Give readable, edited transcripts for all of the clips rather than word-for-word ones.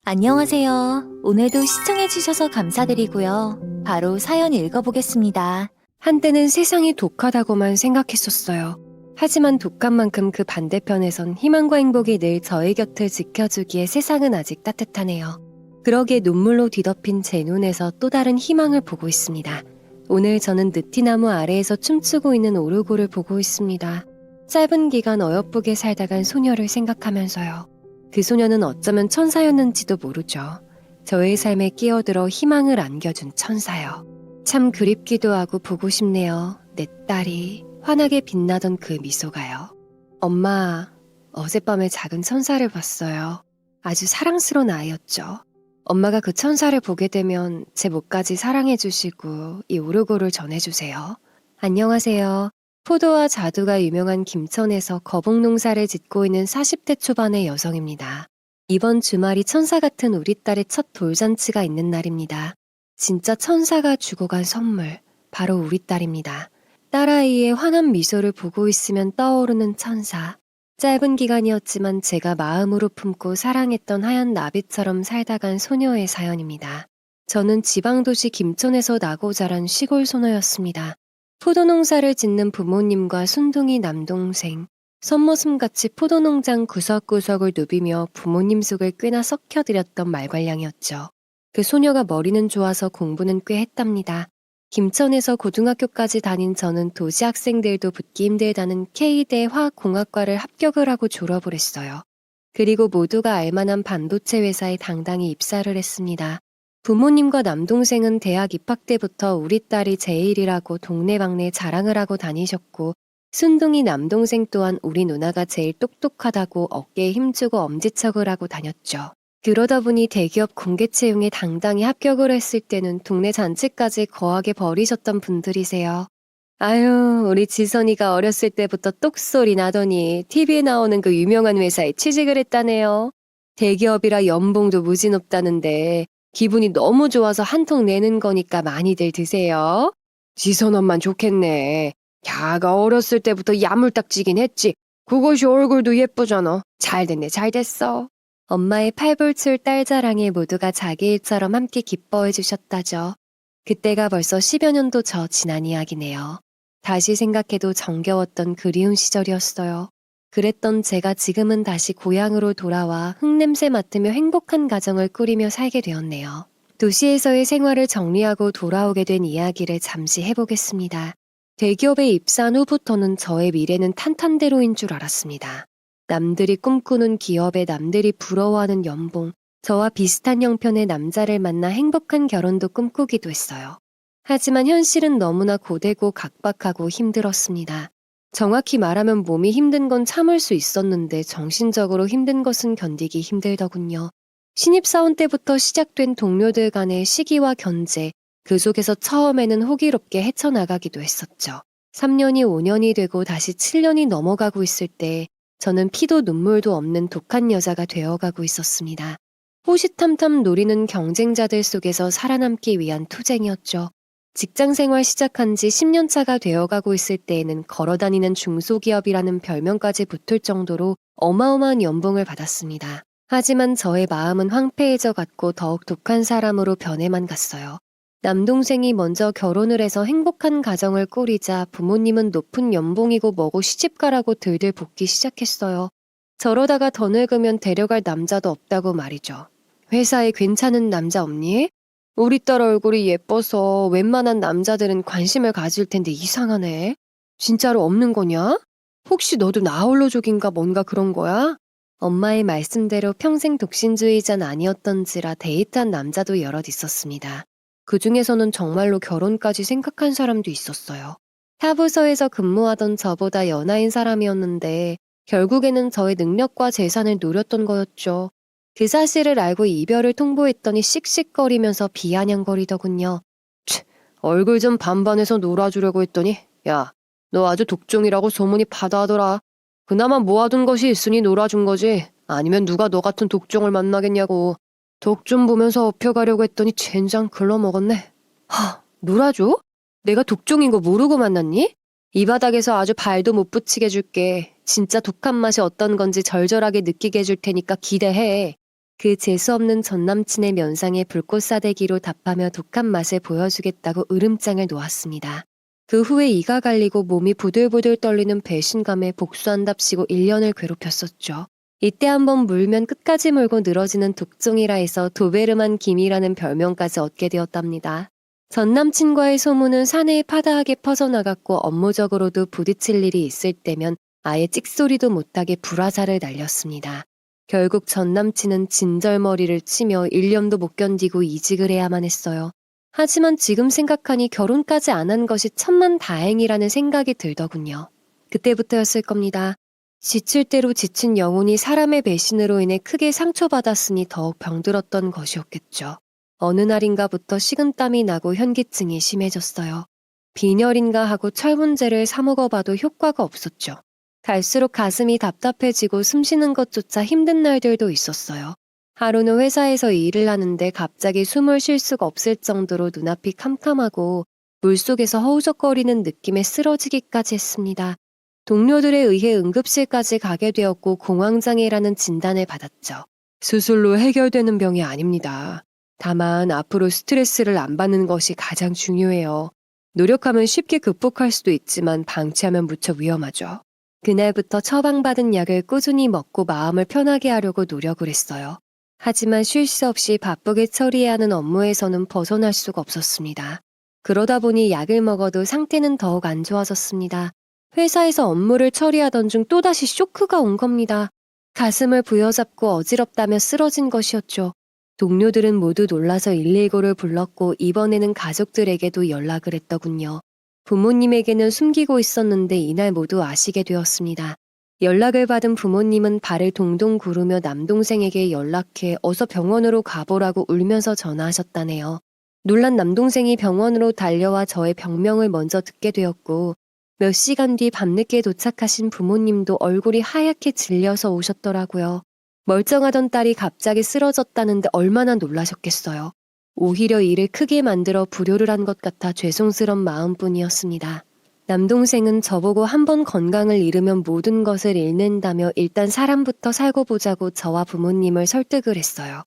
안녕하세요. 오늘도 시청해주셔서 감사드리고요. 바로 사연 읽어보겠습니다. 한때는 세상이 독하다고만 생각했었어요. 하지만 독한 만큼 그 반대편에선 희망과 행복이 늘 저의 곁을 지켜주기에 세상은 아직 따뜻하네요. 그러기에 눈물로 뒤덮인 제 눈에서 또 다른 희망을 보고 있습니다. 오늘 저는 느티나무 아래에서 춤추고 있는 오르고를 보고 있습니다. 짧은 기간 어여쁘게 살다간 소녀를 생각하면서요. 그 소녀는 어쩌면 천사였는지도 모르죠. 저의 삶에 끼어들어 희망을 안겨준 천사요. 참 그립기도 하고 보고 싶네요. 내 딸이 환하게 빛나던 그 미소가요. 엄마, 어젯밤에 작은 천사를 봤어요. 아주 사랑스러운 아이였죠. 엄마가 그 천사를 보게 되면 제 목까지 사랑해주시고 이 오르고를 전해주세요. 안녕하세요. 포도와 자두가 유명한 김천에서 거북농사를 짓고 있는 40대 초반의 여성입니다. 이번 주말이 천사 같은 우리 딸의 첫 돌잔치가 있는 날입니다. 진짜 천사가 주고 간 선물, 바로 우리 딸입니다. 딸아이의 환한 미소를 보고 있으면 떠오르는 천사. 짧은 기간이었지만 제가 마음으로 품고 사랑했던 하얀 나비처럼 살다 간 소녀의 사연입니다. 저는 지방도시 김천에서 나고 자란 시골 소녀였습니다. 포도농사를 짓는 부모님과 순둥이 남동생, 선머슴같이 포도농장 구석구석을 누비며 부모님 속을 꽤나 썩혀드렸던 말괄량이었죠. 그 소녀가 머리는 좋아서 공부는 꽤 했답니다. 김천에서 고등학교까지 다닌 저는 도시 학생들도 붙기 힘들다는 K대 화학공학과를 합격을 하고 졸업을 했어요. 그리고 모두가 알만한 반도체 회사에 당당히 입사를 했습니다. 부모님과 남동생은 대학 입학 때부터 우리 딸이 제일이라고 동네방네 자랑을 하고 다니셨고, 순둥이 남동생 또한 우리 누나가 제일 똑똑하다고 어깨에 힘주고 엄지척을 하고 다녔죠. 그러다 보니 대기업 공개 채용에 당당히 합격을 했을 때는 동네 잔치까지 거하게 벌이셨던 분들이세요. 아유, 우리 지선이가 어렸을 때부터 똑소리 나더니 TV에 나오는 그 유명한 회사에 취직을 했다네요. 대기업이라 연봉도 무지 높다는데 기분이 너무 좋아서 한턱 내는 거니까 많이들 드세요. 지선 엄만 좋겠네. 걔가 어렸을 때부터 야물딱지긴 했지. 그것이 얼굴도 예쁘잖아. 잘 됐네, 잘 됐어. 엄마의 팔불출 딸 자랑에 모두가 자기 일처럼 함께 기뻐해 주셨다죠. 그때가 벌써 10여 년도 지난 이야기네요. 다시 생각해도 정겨웠던 그리운 시절이었어요. 그랬던 제가 지금은 다시 고향으로 돌아와 흙냄새 맡으며 행복한 가정을 꾸리며 살게 되었네요. 도시에서의 생활을 정리하고 돌아오게 된 이야기를 잠시 해보겠습니다. 대기업에 입사한 후부터는 저의 미래는 탄탄대로인 줄 알았습니다. 남들이 꿈꾸는 기업에 남들이 부러워하는 연봉, 저와 비슷한 형편의 남자를 만나 행복한 결혼도 꿈꾸기도 했어요. 하지만 현실은 너무나 고되고 각박하고 힘들었습니다. 정확히 말하면 몸이 힘든 건 참을 수 있었는데 정신적으로 힘든 것은 견디기 힘들더군요. 신입사원 때부터 시작된 동료들 간의 시기와 견제, 그 속에서 처음에는 호기롭게 헤쳐나가기도 했었죠. 3년이 5년이 되고 다시 7년이 넘어가고 있을 때 저는 피도 눈물도 없는 독한 여자가 되어가고 있었습니다. 호시탐탐 노리는 경쟁자들 속에서 살아남기 위한 투쟁이었죠. 직장생활 시작한 지 10년 차가 되어가고 있을 때에는 걸어다니는 중소기업이라는 별명까지 붙을 정도로 어마어마한 연봉을 받았습니다. 하지만 저의 마음은 황폐해져 갔고 더욱 독한 사람으로 변해만 갔어요. 남동생이 먼저 결혼을 해서 행복한 가정을 꾸리자 부모님은 높은 연봉이고 뭐고 시집가라고 들들 볶기 시작했어요. 저러다가 더 늙으면 데려갈 남자도 없다고 말이죠. 회사에 괜찮은 남자 없니? 우리 딸 얼굴이 예뻐서 웬만한 남자들은 관심을 가질 텐데 이상하네. 진짜로 없는 거냐? 혹시 너도 나홀로족인가 뭔가 그런 거야? 엄마의 말씀대로 평생 독신주의자는 아니었던지라 데이트한 남자도 여럿 있었습니다. 그 중에서는 정말로 결혼까지 생각한 사람도 있었어요. 타부서에서 근무하던 저보다 연하인 사람이었는데 결국에는 저의 능력과 재산을 노렸던 거였죠. 그 사실을 알고 이별을 통보했더니 씩씩거리면서 비아냥거리더군요. 얼굴 좀 반반해서 놀아주려고 했더니 야, 너 아주 독종이라고 소문이 파다하더라. 그나마 모아둔 것이 있으니 놀아준 거지. 아니면 누가 너 같은 독종을 만나겠냐고. 독 좀 보면서 업혀가려고 했더니 젠장 글러먹었네. 놀아줘? 내가 독종인 거 모르고 만났니? 이 바닥에서 아주 발도 못 붙이게 해줄게. 진짜 독한 맛이 어떤 건지 절절하게 느끼게 해줄 테니까 기대해. 그 재수없는 전남친의 면상에 불꽃 싸대기로 답하며 독한 맛을 보여주겠다고 으름장을 놓았습니다. 그 후에 이가 갈리고 몸이 부들부들 떨리는 배신감에 복수한답시고 1년을 괴롭혔었죠. 이때 한번 물면 끝까지 물고 늘어지는 독종이라 해서 도베르만 김이라는 별명까지 얻게 되었답니다. 전 남친과의 소문은 사내에 파다하게 퍼져나갔고 업무적으로도 부딪힐 일이 있을 때면 아예 찍소리도 못하게 불화살을 날렸습니다. 결국 전 남친은 진절머리를 치며 1년도 못 견디고 이직을 해야만 했어요. 하지만 지금 생각하니 결혼까지 안 한 것이 천만다행이라는 생각이 들더군요. 그때부터였을 겁니다. 지칠 대로 지친 영혼이 사람의 배신으로 인해 크게 상처받았으니 더욱 병들었던 것이었겠죠. 어느 날인가부터 식은땀이 나고 현기증이 심해졌어요. 빈혈인가 하고 철분제를 사 먹어봐도 효과가 없었죠. 갈수록 가슴이 답답해지고 숨쉬는 것조차 힘든 날들도 있었어요. 하루는 회사에서 일을 하는데 갑자기 숨을 쉴 수가 없을 정도로 눈앞이 캄캄하고 물속에서 허우적거리는 느낌에 쓰러지기까지 했습니다. 동료들에 의해 응급실까지 가게 되었고 공황장애라는 진단을 받았죠. 수술로 해결되는 병이 아닙니다. 다만 앞으로 스트레스를 안 받는 것이 가장 중요해요. 노력하면 쉽게 극복할 수도 있지만 방치하면 무척 위험하죠. 그날부터 처방받은 약을 꾸준히 먹고 마음을 편하게 하려고 노력을 했어요. 하지만 쉴 새 없이 바쁘게 처리해야 하는 업무에서는 벗어날 수가 없었습니다. 그러다 보니 약을 먹어도 상태는 더욱 안 좋아졌습니다. 회사에서 업무를 처리하던 중 또다시 쇼크가 온 겁니다. 가슴을 부여잡고 어지럽다며 쓰러진 것이었죠. 동료들은 모두 놀라서 119를 불렀고 이번에는 가족들에게도 연락을 했더군요. 부모님에게는 숨기고 있었는데 이날 모두 아시게 되었습니다. 연락을 받은 부모님은 발을 동동 구르며 남동생에게 연락해 어서 병원으로 가보라고 울면서 전화하셨다네요. 놀란 남동생이 병원으로 달려와 저의 병명을 먼저 듣게 되었고 몇 시간 뒤 밤늦게 도착하신 부모님도 얼굴이 하얗게 질려서 오셨더라고요. 멀쩡하던 딸이 갑자기 쓰러졌다는데 얼마나 놀라셨겠어요. 오히려 일을 크게 만들어 불효를 한 것 같아 죄송스런 마음뿐이었습니다. 남동생은 저보고 한번 건강을 잃으면 모든 것을 잃는다며 일단 사람부터 살고 보자고 저와 부모님을 설득을 했어요.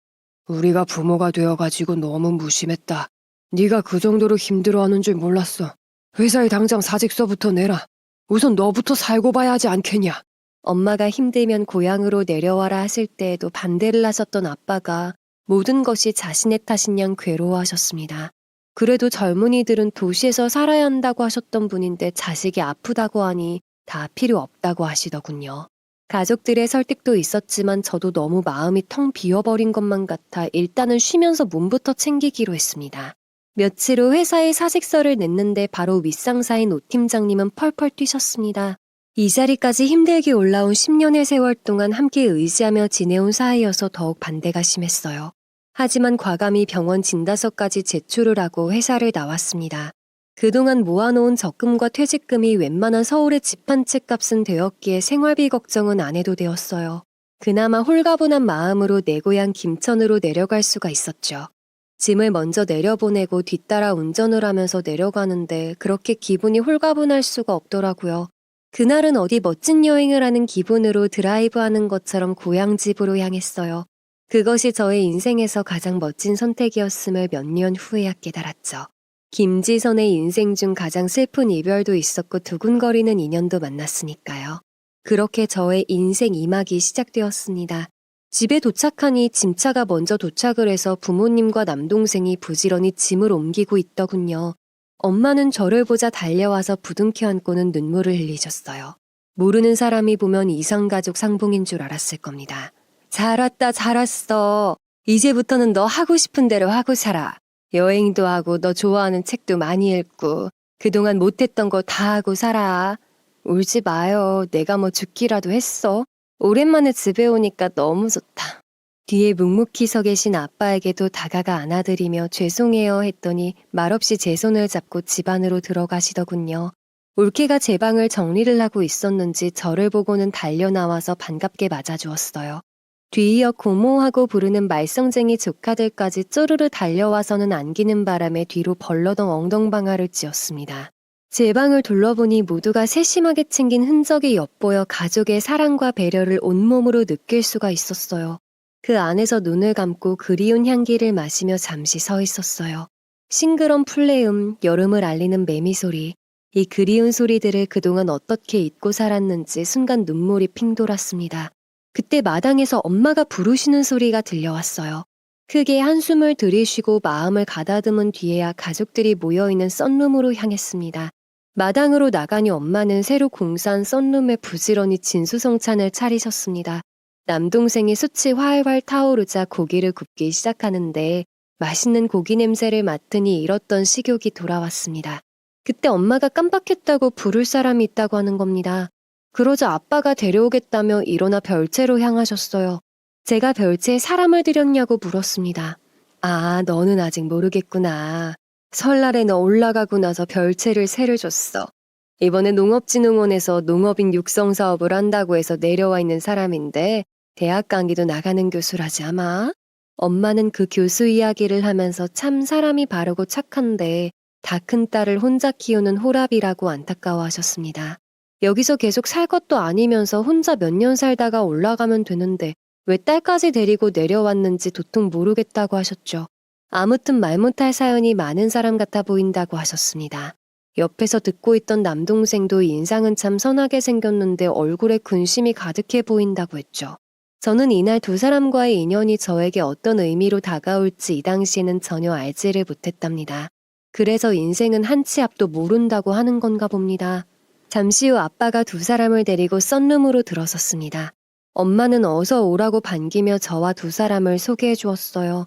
우리가 부모가 되어가지고 너무 무심했다. 네가 그 정도로 힘들어하는 줄 몰랐어. 회사에 당장 사직서부터 내라. 우선 너부터 살고 봐야 하지 않겠냐. 엄마가 힘들면 고향으로 내려와라 하실 때에도 반대를 하셨던 아빠가 모든 것이 자신의 탓인 양 괴로워하셨습니다. 그래도 젊은이들은 도시에서 살아야 한다고 하셨던 분인데 자식이 아프다고 하니 다 필요 없다고 하시더군요. 가족들의 설득도 있었지만 저도 너무 마음이 텅 비어버린 것만 같아 일단은 쉬면서 몸부터 챙기기로 했습니다. 며칠 후 회사에 사직서를 냈는데 바로 윗상사인 오 팀장님은 펄펄 뛰셨습니다. 이 자리까지 힘들게 올라온 10년의 세월 동안 함께 의지하며 지내온 사이여서 더욱 반대가 심했어요. 하지만 과감히 병원 진단서까지 제출을 하고 회사를 나왔습니다. 그동안 모아놓은 적금과 퇴직금이 웬만한 서울의 집 한 채 값은 되었기에 생활비 걱정은 안 해도 되었어요. 그나마 홀가분한 마음으로 내 고향 김천으로 내려갈 수가 있었죠. 짐을 먼저 내려보내고 뒤따라 운전을 하면서 내려가는데 그렇게 기분이 홀가분할 수가 없더라고요. 그날은 어디 멋진 여행을 하는 기분으로 드라이브하는 것처럼 고향 집으로 향했어요. 그것이 저의 인생에서 가장 멋진 선택이었음을 몇 년 후에야 깨달았죠. 김지선의 인생 중 가장 슬픈 이별도 있었고 두근거리는 인연도 만났으니까요. 그렇게 저의 인생 2막이 시작되었습니다. 집에 도착하니 짐차가 먼저 도착을 해서 부모님과 남동생이 부지런히 짐을 옮기고 있더군요. 엄마는 저를 보자 달려와서 부둥켜 안고는 눈물을 흘리셨어요. 모르는 사람이 보면 이상가족 상봉인 줄 알았을 겁니다. 잘 왔다 잘 왔어. 이제부터는 너 하고 싶은 대로 하고 살아. 여행도 하고 너 좋아하는 책도 많이 읽고 그동안 못했던 거 다 하고 살아. 울지 마요. 내가 뭐 죽기라도 했어. 오랜만에 집에 오니까 너무 좋다. 뒤에 묵묵히 서 계신 아빠에게도 다가가 안아드리며 죄송해요 했더니 말없이 제 손을 잡고 집 안으로 들어가시더군요. 올케가 제 방을 정리를 하고 있었는지 저를 보고는 달려나와서 반갑게 맞아주었어요. 뒤이어 고모하고 부르는 말썽쟁이 조카들까지 쪼르르 달려와서는 안기는 바람에 뒤로 벌러덩 엉덩방아를 찧었습니다. 제 방을 둘러보니 모두가 세심하게 챙긴 흔적이 엿보여 가족의 사랑과 배려를 온몸으로 느낄 수가 있었어요. 그 안에서 눈을 감고 그리운 향기를 마시며 잠시 서 있었어요. 싱그런 풀레음, 여름을 알리는 매미소리, 이 그리운 소리들을 그동안 어떻게 잊고 살았는지 순간 눈물이 핑 돌았습니다. 그때 마당에서 엄마가 부르시는 소리가 들려왔어요. 크게 한숨을 들이쉬고 마음을 가다듬은 뒤에야 가족들이 모여있는 썬룸으로 향했습니다. 마당으로 나가니 엄마는 새로 공사한 썬룸에 부지런히 진수성찬을 차리셨습니다. 남동생이 숯이 활활 타오르자 고기를 굽기 시작하는데 맛있는 고기 냄새를 맡으니 잃었던 식욕이 돌아왔습니다. 그때 엄마가 깜빡했다고 부를 사람이 있다고 하는 겁니다. 그러자 아빠가 데려오겠다며 일어나 별채로 향하셨어요. 제가 별채에 사람을 들였냐고 물었습니다. 아, 너는 아직 모르겠구나. 설날에 너 올라가고 나서 별채를 새를 줬어. 이번에 농업진흥원에서 농업인 육성 사업을 한다고 해서 내려와 있는 사람인데 대학 강의도 나가는 교수라지 아마? 엄마는 그 교수 이야기를 하면서 참 사람이 바르고 착한데 다 큰 딸을 혼자 키우는 호랍이라고 안타까워하셨습니다. 여기서 계속 살 것도 아니면서 혼자 몇 년 살다가 올라가면 되는데 왜 딸까지 데리고 내려왔는지 도통 모르겠다고 하셨죠. 아무튼 말 못할 사연이 많은 사람 같아 보인다고 하셨습니다. 옆에서 듣고 있던 남동생도 인상은 참 선하게 생겼는데 얼굴에 근심이 가득해 보인다고 했죠. 저는 이날 두 사람과의 인연이 저에게 어떤 의미로 다가올지 이 당시에는 전혀 알지를 못했답니다. 그래서 인생은 한 치 앞도 모른다고 하는 건가 봅니다. 잠시 후 아빠가 두 사람을 데리고 썬룸으로 들어섰습니다. 엄마는 어서 오라고 반기며 저와 두 사람을 소개해 주었어요.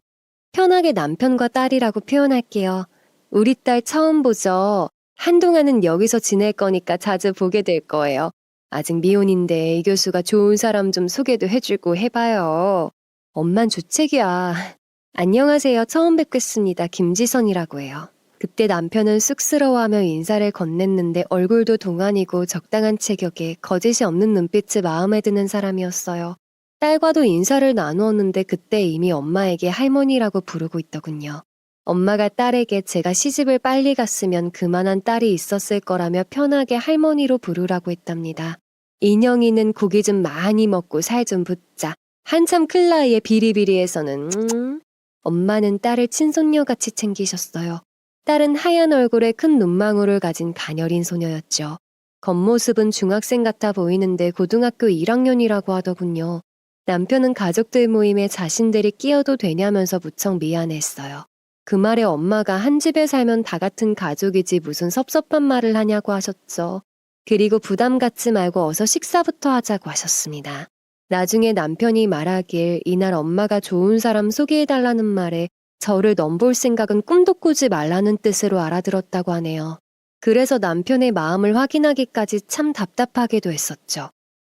편하게 남편과 딸이라고 표현할게요. 우리 딸 처음 보죠? 한동안은 여기서 지낼 거니까 자주 보게 될 거예요. 아직 미혼인데 이 교수가 좋은 사람 좀 소개도 해주고 해봐요. 엄만 주책이야. 안녕하세요. 처음 뵙겠습니다. 김지선이라고 해요. 그때 남편은 쑥스러워하며 인사를 건넸는데 얼굴도 동안이고 적당한 체격에 거짓이 없는 눈빛이 마음에 드는 사람이었어요. 딸과도 인사를 나누었는데 그때 이미 엄마에게 할머니라고 부르고 있더군요. 엄마가 딸에게 제가 시집을 빨리 갔으면 그만한 딸이 있었을 거라며 편하게 할머니로 부르라고 했답니다. 인영이는 고기 좀 많이 먹고 살 좀 붙자. 한참 클 나이에 비리비리해서는 엄마는 딸을 친손녀같이 챙기셨어요. 딸은 하얀 얼굴에 큰 눈망울을 가진 가녀린 소녀였죠. 겉모습은 중학생 같아 보이는데 고등학교 1학년이라고 하더군요. 남편은 가족들 모임에 자신들이 끼어도 되냐면서 무척 미안했어요. 그 말에 엄마가 한 집에 살면 다 같은 가족이지 무슨 섭섭한 말을 하냐고 하셨죠. 그리고 부담 갖지 말고 어서 식사부터 하자고 하셨습니다. 나중에 남편이 말하길 이날 엄마가 좋은 사람 소개해달라는 말에 저를 넘볼 생각은 꿈도 꾸지 말라는 뜻으로 알아들었다고 하네요. 그래서 남편의 마음을 확인하기까지 참 답답하기도 했었죠.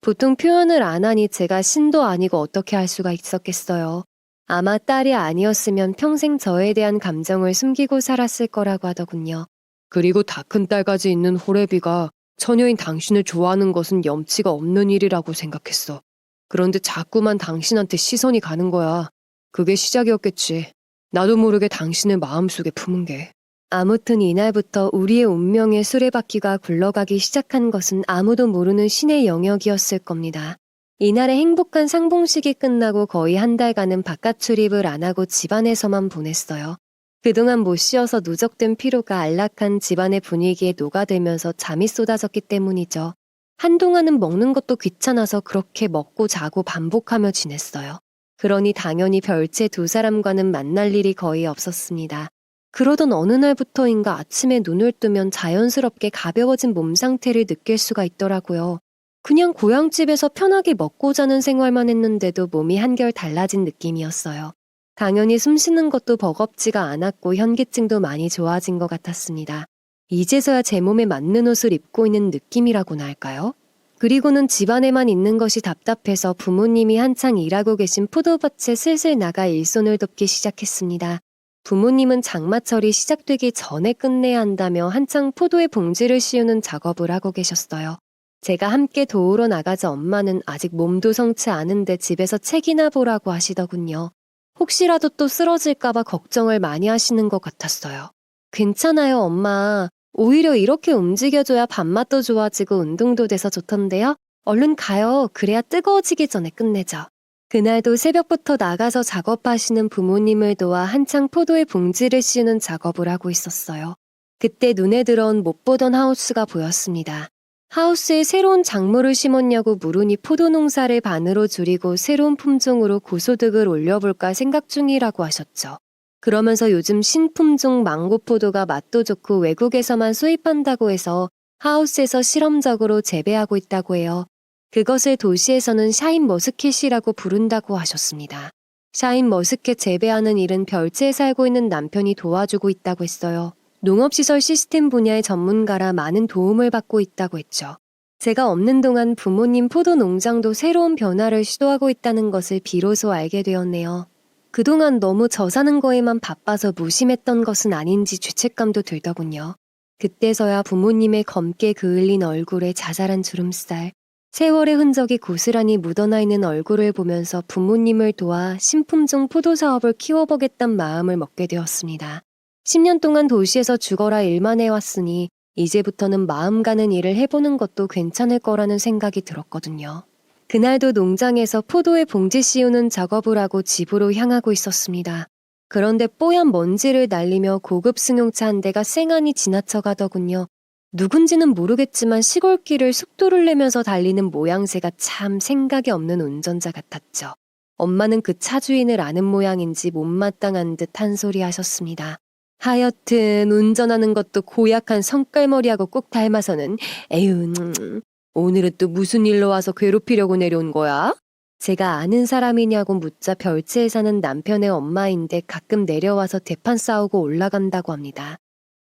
보통 표현을 안 하니 제가 신도 아니고 어떻게 할 수가 있었겠어요. 아마 딸이 아니었으면 평생 저에 대한 감정을 숨기고 살았을 거라고 하더군요. 그리고 다 큰 딸까지 있는 호래비가 처녀인 당신을 좋아하는 것은 염치가 없는 일이라고 생각했어. 그런데 자꾸만 당신한테 시선이 가는 거야. 그게 시작이었겠지. 나도 모르게 당신을 마음속에 품은 게. 아무튼 이날부터 우리의 운명의 수레바퀴가 굴러가기 시작한 것은 아무도 모르는 신의 영역이었을 겁니다. 이날의 행복한 상봉식이 끝나고 거의 한 달간은 바깥 출입을 안 하고 집안에서만 보냈어요. 그동안 못 쉬어서 누적된 피로가 안락한 집안의 분위기에 녹아들면서 잠이 쏟아졌기 때문이죠. 한동안은 먹는 것도 귀찮아서 그렇게 먹고 자고 반복하며 지냈어요. 그러니 당연히 별채 두 사람과는 만날 일이 거의 없었습니다. 그러던 어느 날부터인가 아침에 눈을 뜨면 자연스럽게 가벼워진 몸 상태를 느낄 수가 있더라고요. 그냥 고향집에서 편하게 먹고 자는 생활만 했는데도 몸이 한결 달라진 느낌이었어요. 당연히 숨 쉬는 것도 버겁지가 않았고 현기증도 많이 좋아진 것 같았습니다. 이제서야 제 몸에 맞는 옷을 입고 있는 느낌이라고나 할까요? 그리고는 집안에만 있는 것이 답답해서 부모님이 한창 일하고 계신 포도밭에 슬슬 나가 일손을 돕기 시작했습니다. 부모님은 장마철이 시작되기 전에 끝내야 한다며 한창 포도의 봉지를 씌우는 작업을 하고 계셨어요. 제가 함께 도우러 나가자 엄마는 아직 몸도 성치 않은데 집에서 책이나 보라고 하시더군요. 혹시라도 또 쓰러질까봐 걱정을 많이 하시는 것 같았어요. 괜찮아요, 엄마. 오히려 이렇게 움직여줘야 밥맛도 좋아지고 운동도 돼서 좋던데요? 얼른 가요. 그래야 뜨거워지기 전에 끝내죠. 그날도 새벽부터 나가서 작업하시는 부모님을 도와 한창 포도의 봉지를 씌우는 작업을 하고 있었어요. 그때 눈에 들어온 못 보던 하우스가 보였습니다. 하우스에 새로운 작물을 심었냐고 물으니 포도 농사를 반으로 줄이고 새로운 품종으로 고소득을 올려볼까 생각 중이라고 하셨죠. 그러면서 요즘 신품종 망고포도가 맛도 좋고 외국에서만 수입한다고 해서 하우스에서 실험적으로 재배하고 있다고 해요. 그것을 도시에서는 샤인머스켓이라고 부른다고 하셨습니다. 샤인머스켓 재배하는 일은 별채에 살고 있는 남편이 도와주고 있다고 했어요. 농업시설 시스템 분야의 전문가라 많은 도움을 받고 있다고 했죠. 제가 없는 동안 부모님 포도 농장도 새로운 변화를 시도하고 있다는 것을 비로소 알게 되었네요. 그동안 너무 저 사는 거에만 바빠서 무심했던 것은 아닌지 죄책감도 들더군요. 그때서야 부모님의 검게 그을린 얼굴에 자잘한 주름살, 세월의 흔적이 고스란히 묻어나 있는 얼굴을 보면서 부모님을 도와 신품종 포도 사업을 키워보겠단 마음을 먹게 되었습니다. 10년 동안 도시에서 죽어라 일만 해왔으니 이제부터는 마음 가는 일을 해보는 것도 괜찮을 거라는 생각이 들었거든요. 그날도 농장에서 포도의 봉지 씌우는 작업을 하고 집으로 향하고 있었습니다. 그런데 뽀얀 먼지를 날리며 고급 승용차 한 대가 쌩안이 지나쳐 가더군요. 누군지는 모르겠지만 시골길을 속도를 내면서 달리는 모양새가 참 생각이 없는 운전자 같았죠. 엄마는 그 차 주인을 아는 모양인지 못마땅한 듯 한 소리 하셨습니다. 하여튼 운전하는 것도 고약한 성깔머리하고 꼭 닮아서는 에휴 오늘은 또 무슨 일로 와서 괴롭히려고 내려온 거야? 제가 아는 사람이냐고 묻자 별채에 사는 남편의 엄마인데 가끔 내려와서 대판 싸우고 올라간다고 합니다.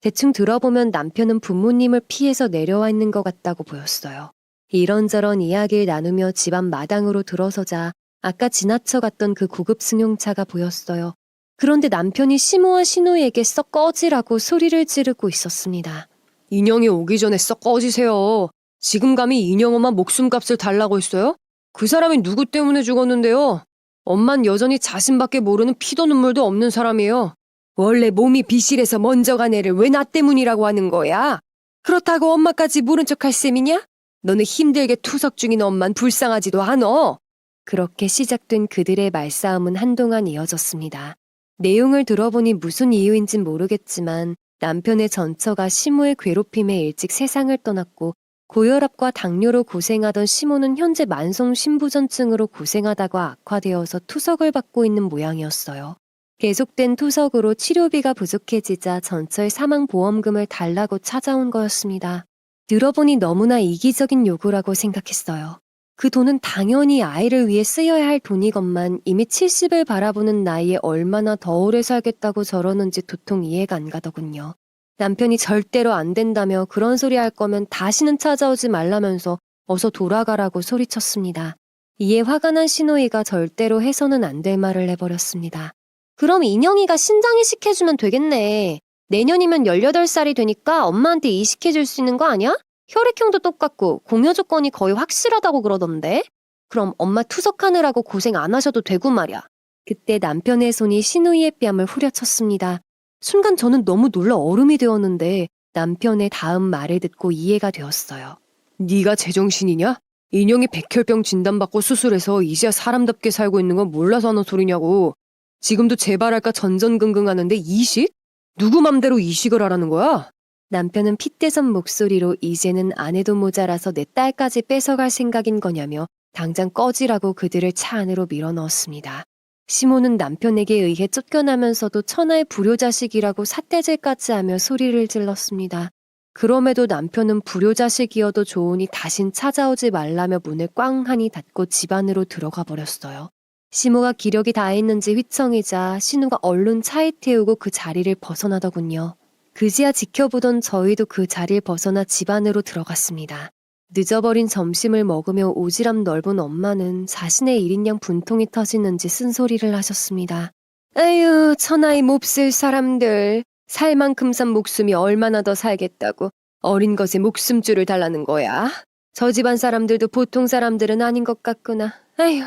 대충 들어보면 남편은 부모님을 피해서 내려와 있는 것 같다고 보였어요. 이런저런 이야기를 나누며 집안 마당으로 들어서자 아까 지나쳐 갔던 그 고급 승용차가 보였어요. 그런데 남편이 시모와 신우에게 썩 꺼지라고 소리를 지르고 있었습니다. 인형이 오기 전에 썩 꺼지세요. 지금 감히 인형 엄마 목숨값을 달라고 했어요? 그 사람이 누구 때문에 죽었는데요? 엄만 여전히 자신밖에 모르는 피도 눈물도 없는 사람이에요. 원래 몸이 비실해서 먼저 간 애를 왜 나 때문이라고 하는 거야? 그렇다고 엄마까지 모른 척할 셈이냐? 너는 힘들게 투석 중인 엄만 불쌍하지도 않어. 그렇게 시작된 그들의 말싸움은 한동안 이어졌습니다. 내용을 들어보니 무슨 이유인진 모르겠지만 남편의 전처가 시모의 괴롭힘에 일찍 세상을 떠났고 고혈압과 당뇨로 고생하던 시모는 현재 만성 신부전증으로 고생하다가 악화되어서 투석을 받고 있는 모양이었어요. 계속된 투석으로 치료비가 부족해지자 전처의 사망보험금을 달라고 찾아온 거였습니다. 들어보니 너무나 이기적인 요구라고 생각했어요. 그 돈은 당연히 아이를 위해 쓰여야 할 돈이건만 이미 70을 바라보는 나이에 얼마나 더 오래 살겠다고 저러는지 도통 이해가 안 가더군요. 남편이 절대로 안 된다며 그런 소리 할 거면 다시는 찾아오지 말라면서 어서 돌아가라고 소리쳤습니다. 이에 화가 난 신호이가 절대로 해서는 안 될 말을 해버렸습니다. 그럼 인영이가 신장이식 해주면 되겠네. 내년이면 18살이 되니까 엄마한테 이식해줄 수 있는 거 아니야? 혈액형도 똑같고 공여 조건이 거의 확실하다고 그러던데? 그럼 엄마 투석하느라고 고생 안 하셔도 되고 말이야. 그때 남편의 손이 신우이의 뺨을 후려쳤습니다. 순간 저는 너무 놀라 얼음이 되었는데 남편의 다음 말을 듣고 이해가 되었어요. 네가 제정신이냐? 인형이 백혈병 진단받고 수술해서 이제야 사람답게 살고 있는 건 몰라서 하는 소리냐고. 지금도 재발할까 전전긍긍하는데 이식? 누구 맘대로 이식을 하라는 거야? 남편은 핏대선 목소리로 이제는 아내도 모자라서 내 딸까지 뺏어갈 생각인 거냐며 당장 꺼지라고 그들을 차 안으로 밀어넣었습니다. 시모는 남편에게 의해 쫓겨나면서도 천하의 불효자식이라고 삿대질까지 하며 소리를 질렀습니다. 그럼에도 남편은 불효자식이어도 좋으니 다신 찾아오지 말라며 문을 꽝하니 닫고 집 안으로 들어가 버렸어요. 시모가 기력이 다했는지 휘청이자 신우가 얼른 차에 태우고 그 자리를 벗어나더군요. 그제야 지켜보던 저희도 그 자리를 벗어나 집 안으로 들어갔습니다. 늦어버린 점심을 먹으며 오지랖 넓은 엄마는 자신의 일인양 분통이 터지는지 쓴소리를 하셨습니다. 에휴, 천하의 몹쓸 사람들. 살 만큼 산 목숨이 얼마나 더 살겠다고 어린 것에 목숨줄을 달라는 거야. 저 집안 사람들도 보통 사람들은 아닌 것 같구나. 에휴.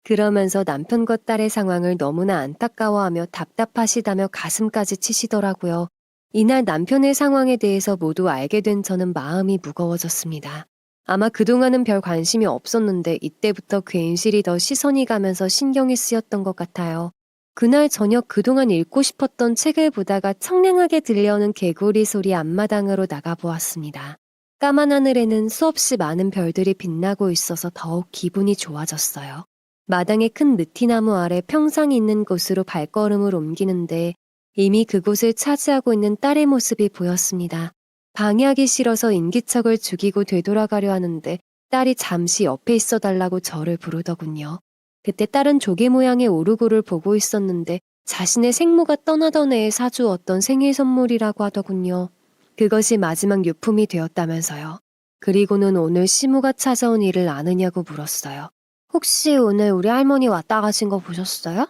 그러면서 남편과 딸의 상황을 너무나 안타까워하며 답답하시다며 가슴까지 치시더라고요. 이날 남편의 상황에 대해서 모두 알게 된 저는 마음이 무거워졌습니다. 아마 그동안은 별 관심이 없었는데 이때부터 괜시리 더 시선이 가면서 신경이 쓰였던 것 같아요. 그날 저녁 그동안 읽고 싶었던 책을 보다가 청량하게 들려오는 개구리 소리 앞마당으로 나가보았습니다. 까만 하늘에는 수없이 많은 별들이 빛나고 있어서 더욱 기분이 좋아졌어요. 마당의 큰 느티나무 아래 평상이 있는 곳으로 발걸음을 옮기는데 이미 그곳을 차지하고 있는 딸의 모습이 보였습니다. 방해하기 싫어서 인기척을 죽이고 되돌아가려 하는데 딸이 잠시 옆에 있어 달라고 저를 부르더군요. 그때 딸은 조개 모양의 오르골을 보고 있었는데 자신의 생모가 떠나던 해에 사주었던 생일 선물이라고 하더군요. 그것이 마지막 유품이 되었다면서요. 그리고는 오늘 시무가 찾아온 일을 아느냐고 물었어요. 혹시 오늘 우리 할머니 왔다 가신 거 보셨어요?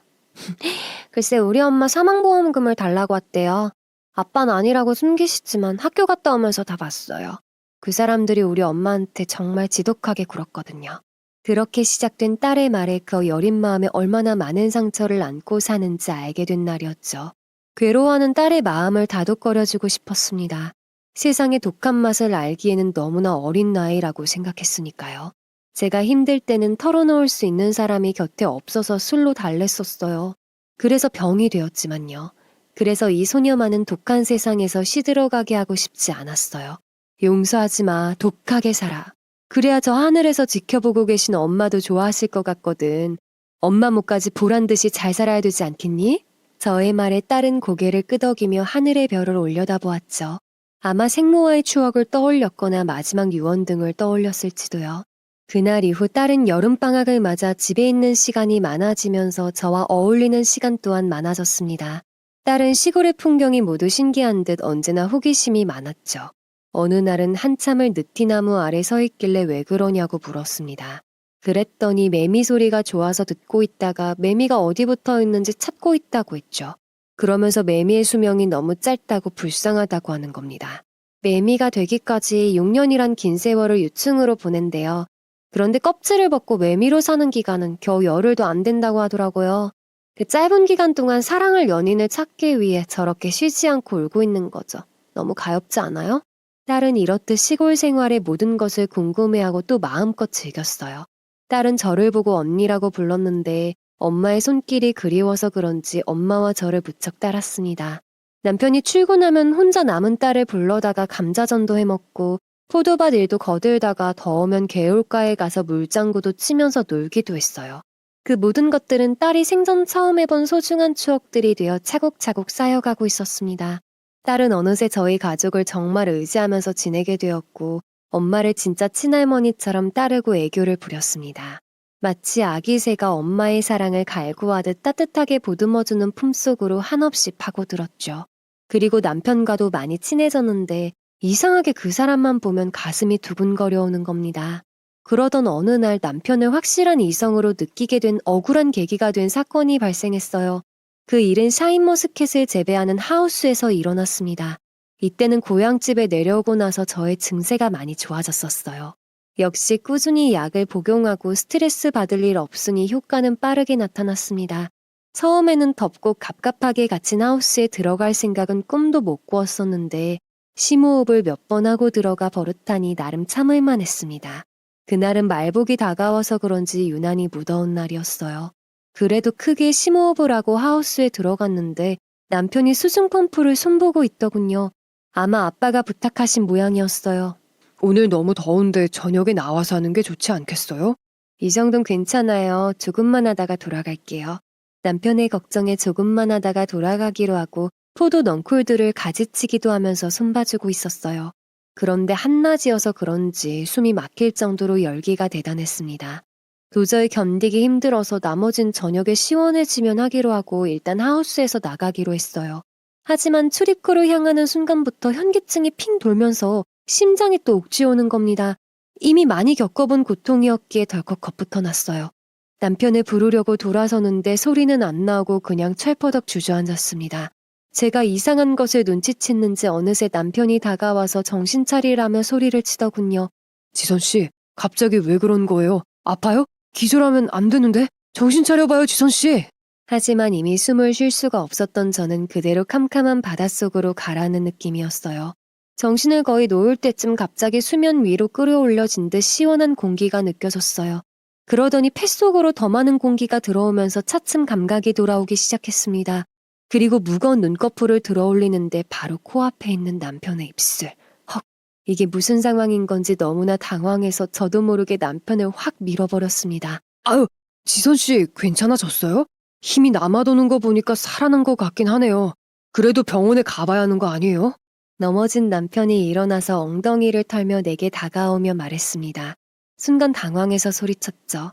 글쎄 우리 엄마 사망보험금을 달라고 왔대요. 아빠는 아니라고 숨기시지만 학교 갔다 오면서 다 봤어요. 그 사람들이 우리 엄마한테 정말 지독하게 굴었거든요. 그렇게 시작된 딸의 말에 그 여린 마음에 얼마나 많은 상처를 안고 사는지 알게 된 날이었죠. 괴로워하는 딸의 마음을 다독거려주고 싶었습니다. 세상의 독한 맛을 알기에는 너무나 어린 나이라고 생각했으니까요. 제가 힘들 때는 털어놓을 수 있는 사람이 곁에 없어서 술로 달랬었어요. 그래서 병이 되었지만요. 그래서 이 소녀만은 독한 세상에서 시들어가게 하고 싶지 않았어요. 용서하지 마, 독하게 살아. 그래야 저 하늘에서 지켜보고 계신 엄마도 좋아하실 것 같거든. 엄마 목까지 보란듯이 잘 살아야 되지 않겠니? 저의 말에 딸은 고개를 끄덕이며 하늘의 별을 올려다보았죠. 아마 생모와의 추억을 떠올렸거나 마지막 유언 등을 떠올렸을지도요. 그날 이후 딸은 여름방학을 맞아 집에 있는 시간이 많아지면서 저와 어울리는 시간 또한 많아졌습니다. 딸은 시골의 풍경이 모두 신기한 듯 언제나 호기심이 많았죠. 어느 날은 한참을 느티나무 아래 서 있길래 왜 그러냐고 물었습니다. 그랬더니 매미 소리가 좋아서 듣고 있다가 매미가 어디 붙어 있는지 찾고 있다고 했죠. 그러면서 매미의 수명이 너무 짧다고 불쌍하다고 하는 겁니다. 매미가 되기까지 6년이란 긴 세월을 유충으로 보낸대요. 그런데 껍질을 벗고 매미로 사는 기간은 겨우 열흘도 안 된다고 하더라고요. 그 짧은 기간 동안 사랑할 연인을 찾기 위해 저렇게 쉬지 않고 울고 있는 거죠. 너무 가엾지 않아요? 딸은 이렇듯 시골 생활의 모든 것을 궁금해하고 또 마음껏 즐겼어요. 딸은 저를 보고 언니라고 불렀는데 엄마의 손길이 그리워서 그런지 엄마와 저를 무척 따랐습니다. 남편이 출근하면 혼자 남은 딸을 불러다가 감자전도 해먹고 포도밭 일도 거들다가 더우면 개울가에 가서 물장구도 치면서 놀기도 했어요. 그 모든 것들은 딸이 생전 처음 해본 소중한 추억들이 되어 차곡차곡 쌓여가고 있었습니다. 딸은 어느새 저희 가족을 정말 의지하면서 지내게 되었고 엄마를 진짜 친할머니처럼 따르고 애교를 부렸습니다. 마치 아기 새가 엄마의 사랑을 갈구하듯 따뜻하게 보듬어주는 품속으로 한없이 파고들었죠. 그리고 남편과도 많이 친해졌는데 이상하게 그 사람만 보면 가슴이 두근거려 오는 겁니다. 그러던 어느 날 남편을 확실한 이성으로 느끼게 된 억울한 계기가 된 사건이 발생했어요. 그 일은 샤인머스켓을 재배하는 하우스에서 일어났습니다. 이때는 고향집에 내려오고 나서 저의 증세가 많이 좋아졌었어요. 역시 꾸준히 약을 복용하고 스트레스 받을 일 없으니 효과는 빠르게 나타났습니다. 처음에는 덥고 갑갑하게 갇힌 하우스에 들어갈 생각은 꿈도 못 꾸었었는데 심호흡을 몇 번 하고 들어가 버릇하니 나름 참을만 했습니다. 그날은 말복이 다가와서 그런지 유난히 무더운 날이었어요. 그래도 크게 심호흡을 하고 하우스에 들어갔는데 남편이 수중 펌프를 손보고 있더군요. 아마 아빠가 부탁하신 모양이었어요. 오늘 너무 더운데 저녁에 나와서 하는 게 좋지 않겠어요? 이 정도는 괜찮아요. 조금만 하다가 돌아갈게요. 남편의 걱정에 조금만 하다가 돌아가기로 하고 포도 넝쿨들을 가지치기도 하면서 손봐주고 있었어요. 그런데 한낮이어서 그런지 숨이 막힐 정도로 열기가 대단했습니다. 도저히 견디기 힘들어서 나머진 저녁에 시원해지면 하기로 하고 일단 하우스에서 나가기로 했어요. 하지만 출입구를 향하는 순간부터 현기증이 핑 돌면서 심장이 또 옥죄오는 겁니다. 이미 많이 겪어본 고통이었기에 덜컥 겁부터 났어요. 남편을 부르려고 돌아서는데 소리는 안 나오고 그냥 철퍼덕 주저앉았습니다. 제가 이상한 것을 눈치챘는지 어느새 남편이 다가와서 정신 차리라며 소리를 치더군요. 지선씨, 갑자기 왜 그런 거예요? 아파요? 기절하면 안 되는데? 정신 차려봐요, 지선씨! 하지만 이미 숨을 쉴 수가 없었던 저는 그대로 캄캄한 바닷속으로 가라앉는 느낌이었어요. 정신을 거의 놓을 때쯤 갑자기 수면 위로 끌어올려진 듯 시원한 공기가 느껴졌어요. 그러더니 뱃속으로 더 많은 공기가 들어오면서 차츰 감각이 돌아오기 시작했습니다. 그리고 무거운 눈꺼풀을 들어올리는데 바로 코앞에 있는 남편의 입술. 헉, 이게 무슨 상황인 건지 너무나 당황해서 저도 모르게 남편을 확 밀어버렸습니다. 아유, 지선 씨 괜찮아졌어요? 힘이 남아도는 거 보니까 살아난 것 같긴 하네요. 그래도 병원에 가봐야 하는 거 아니에요? 넘어진 남편이 일어나서 엉덩이를 털며 내게 다가오며 말했습니다. 순간 당황해서 소리쳤죠.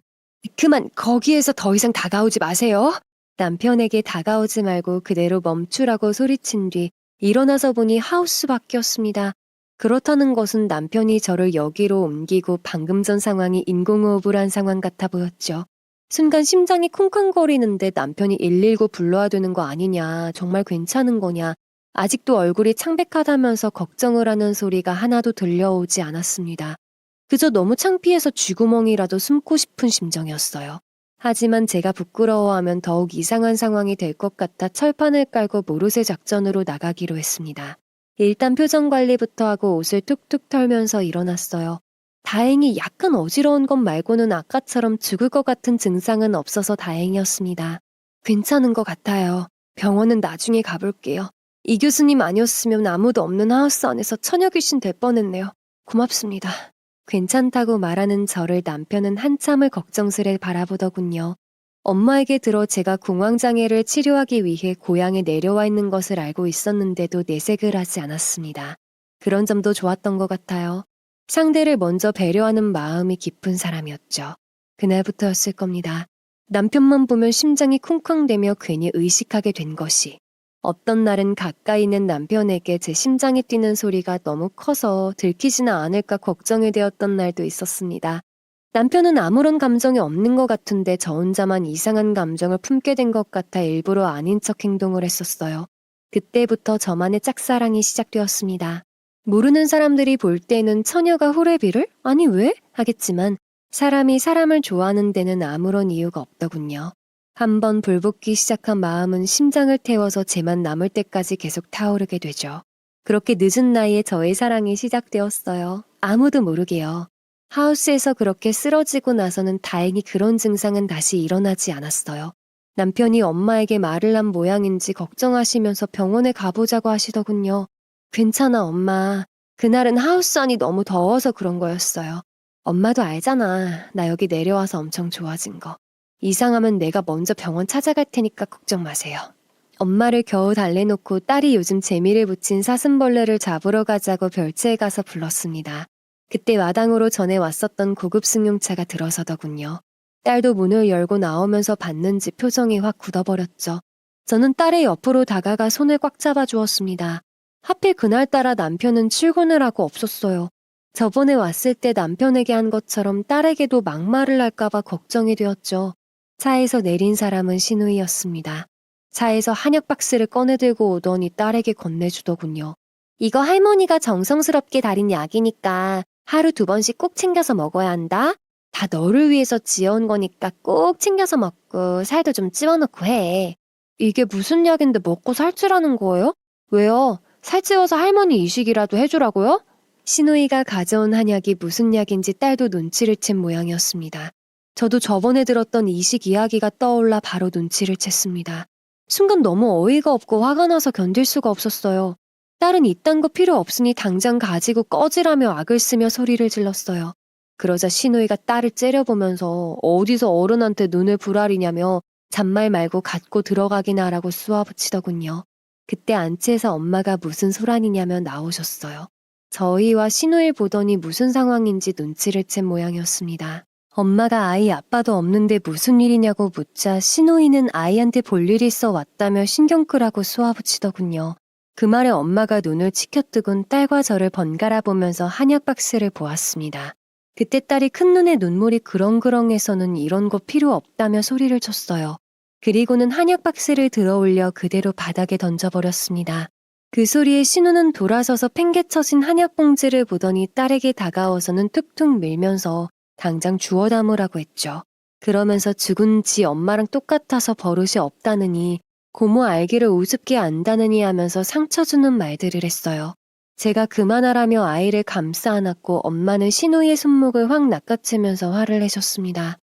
그만 거기에서 더 이상 다가오지 마세요. 남편에게 다가오지 말고 그대로 멈추라고 소리친 뒤 일어나서 보니 하우스 밖이었습니다. 그렇다는 것은 남편이 저를 여기로 옮기고 방금 전 상황이 인공호흡을 한 상황 같아 보였죠. 순간 심장이 쿵쾅거리는데 남편이 119 불러야 되는 거 아니냐, 정말 괜찮은 거냐, 아직도 얼굴이 창백하다면서 걱정을 하는 소리가 하나도 들려오지 않았습니다. 그저 너무 창피해서 쥐구멍이라도 숨고 싶은 심정이었어요. 하지만 제가 부끄러워하면 더욱 이상한 상황이 될 것 같아 철판을 깔고 모르쇠 작전으로 나가기로 했습니다. 일단 표정 관리부터 하고 옷을 툭툭 털면서 일어났어요. 다행히 약간 어지러운 것 말고는 아까처럼 죽을 것 같은 증상은 없어서 다행이었습니다. 괜찮은 것 같아요. 병원은 나중에 가볼게요. 이 교수님 아니었으면 아무도 없는 하우스 안에서 처녀 귀신 될 뻔했네요. 고맙습니다. 괜찮다고 말하는 저를 남편은 한참을 걱정스레 바라보더군요. 엄마에게 들어 제가 공황장애를 치료하기 위해 고향에 내려와 있는 것을 알고 있었는데도 내색을 하지 않았습니다. 그런 점도 좋았던 것 같아요. 상대를 먼저 배려하는 마음이 깊은 사람이었죠. 그날부터였을 겁니다. 남편만 보면 심장이 쿵쾅대며 괜히 의식하게 된 것이. 어떤 날은 가까이 있는 남편에게 제 심장이 뛰는 소리가 너무 커서 들키지는 않을까 걱정이 되었던 날도 있었습니다. 남편은 아무런 감정이 없는 것 같은데 저 혼자만 이상한 감정을 품게 된 것 같아 일부러 아닌 척 행동을 했었어요. 그때부터 저만의 짝사랑이 시작되었습니다. 모르는 사람들이 볼 때는 처녀가 호레비를? 아니 왜? 하겠지만 사람이 사람을 좋아하는 데는 아무런 이유가 없더군요. 한번 불붙기 시작한 마음은 심장을 태워서 제만 남을 때까지 계속 타오르게 되죠. 그렇게 늦은 나이에 저의 사랑이 시작되었어요. 아무도 모르게요. 하우스에서 그렇게 쓰러지고 나서는 다행히 그런 증상은 다시 일어나지 않았어요. 남편이 엄마에게 말을 한 모양인지 걱정하시면서 병원에 가보자고 하시더군요. 괜찮아, 엄마. 그날은 하우스 안이 너무 더워서 그런 거였어요. 엄마도 알잖아. 나 여기 내려와서 엄청 좋아진 거. 이상하면 내가 먼저 병원 찾아갈 테니까 걱정 마세요. 엄마를 겨우 달래놓고 딸이 요즘 재미를 붙인 사슴벌레를 잡으러 가자고 별채에 가서 불렀습니다. 그때 마당으로 전에 왔었던 고급 승용차가 들어서더군요. 딸도 문을 열고 나오면서 봤는지 표정이 확 굳어버렸죠. 저는 딸의 옆으로 다가가 손을 꽉 잡아주었습니다. 하필 그날따라 남편은 출근을 하고 없었어요. 저번에 왔을 때 남편에게 한 것처럼 딸에게도 막말을 할까봐 걱정이 되었죠. 차에서 내린 사람은 신우이였습니다. 차에서 한약 박스를 꺼내들고 오더니 딸에게 건네주더군요. 이거 할머니가 정성스럽게 달인 약이니까 하루 2번씩 꼭 챙겨서 먹어야 한다. 다 너를 위해서 지어온 거니까 꼭 챙겨서 먹고 살도 좀 찌워놓고 해. 이게 무슨 약인데 먹고 살찌라는 거예요? 왜요? 살찌워서 할머니 이식이라도 해주라고요? 신우이가 가져온 한약이 무슨 약인지 딸도 눈치를 챈 모양이었습니다. 저도 저번에 들었던 이식 이야기가 떠올라 바로 눈치를 챘습니다. 순간 너무 어이가 없고 화가 나서 견딜 수가 없었어요. 딸은 이딴 거 필요 없으니 당장 가지고 꺼지라며 악을 쓰며 소리를 질렀어요. 그러자 신우이가 딸을 째려보면서 어디서 어른한테 눈을 부라리냐며 잔말 말고 갖고 들어가기나 하라고 쏘아붙이더군요. 그때 안치에서 엄마가 무슨 소란이냐며 나오셨어요. 저희와 신우이를 보더니 무슨 상황인지 눈치를 챈 모양이었습니다. 엄마가 아이 아빠도 없는데 무슨 일이냐고 묻자 신우이는 아이한테 볼 일이 있어 왔다며 신경 끄라고 쏘아붙이더군요. 그 말에 엄마가 눈을 치켜뜨곤 딸과 저를 번갈아 보면서 한약 박스를 보았습니다. 그때 딸이 큰 눈에 눈물이 그렁그렁해서는 이런 거 필요 없다며 소리를 쳤어요. 그리고는 한약 박스를 들어올려 그대로 바닥에 던져버렸습니다. 그 소리에 신우는 돌아서서 팽개쳐진 한약 봉지를 보더니 딸에게 다가와서는 툭툭 밀면서 당장 주워 담으라고 했죠. 그러면서 죽은 지 엄마랑 똑같아서 버릇이 없다느니 고모 알기를 우습게 안다느니 하면서 상처 주는 말들을 했어요. 제가 그만하라며 아이를 감싸 안았고 엄마는 신우이의 손목을 확 낚아채면서 화를 내셨습니다.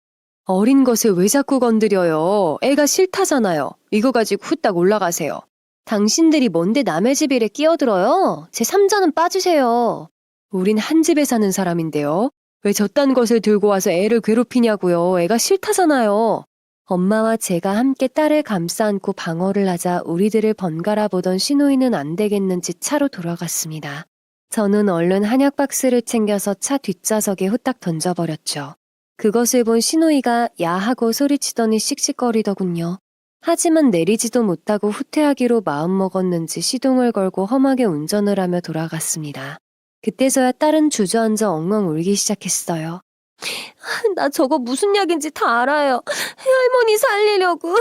어린 것을 왜 자꾸 건드려요? 애가 싫다잖아요. 이거 가지고 후딱 올라가세요. 당신들이 뭔데 남의 집 일에 끼어들어요? 제 삼자는 빠지세요. 우린 한 집에 사는 사람인데요. 왜 저딴 것을 들고 와서 애를 괴롭히냐고요. 애가 싫다잖아요. 엄마와 제가 함께 딸을 감싸 안고 방어를 하자 우리들을 번갈아 보던 신우이는 안 되겠는지 차로 돌아갔습니다. 저는 얼른 한약 박스를 챙겨서 차 뒷좌석에 후딱 던져버렸죠. 그것을 본 신우이가 야 하고 소리치더니 씩씩거리더군요. 하지만 내리지도 못하고 후퇴하기로 마음먹었는지 시동을 걸고 험하게 운전을 하며 돌아갔습니다. 그때서야 딸은 주저앉아 엉엉 울기 시작했어요. 나 저거 무슨 약인지 다 알아요. 할머니 살리려고.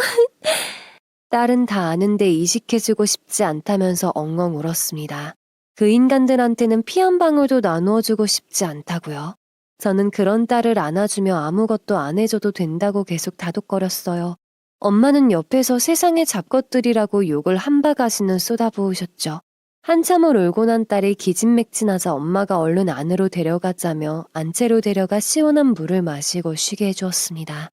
딸은 다 아는데 이식해주고 싶지 않다면서 엉엉 울었습니다. 그 인간들한테는 피 한 방울도 나누어주고 싶지 않다고요. 저는 그런 딸을 안아주며 아무것도 안 해줘도 된다고 계속 다독거렸어요. 엄마는 옆에서 세상의 잡것들이라고 욕을 한 바가지는 쏟아부으셨죠. 한참을 울고 난 딸이 기진맥진하자 엄마가 얼른 안으로 데려가자며 안채로 데려가 시원한 물을 마시고 쉬게 해주었습니다.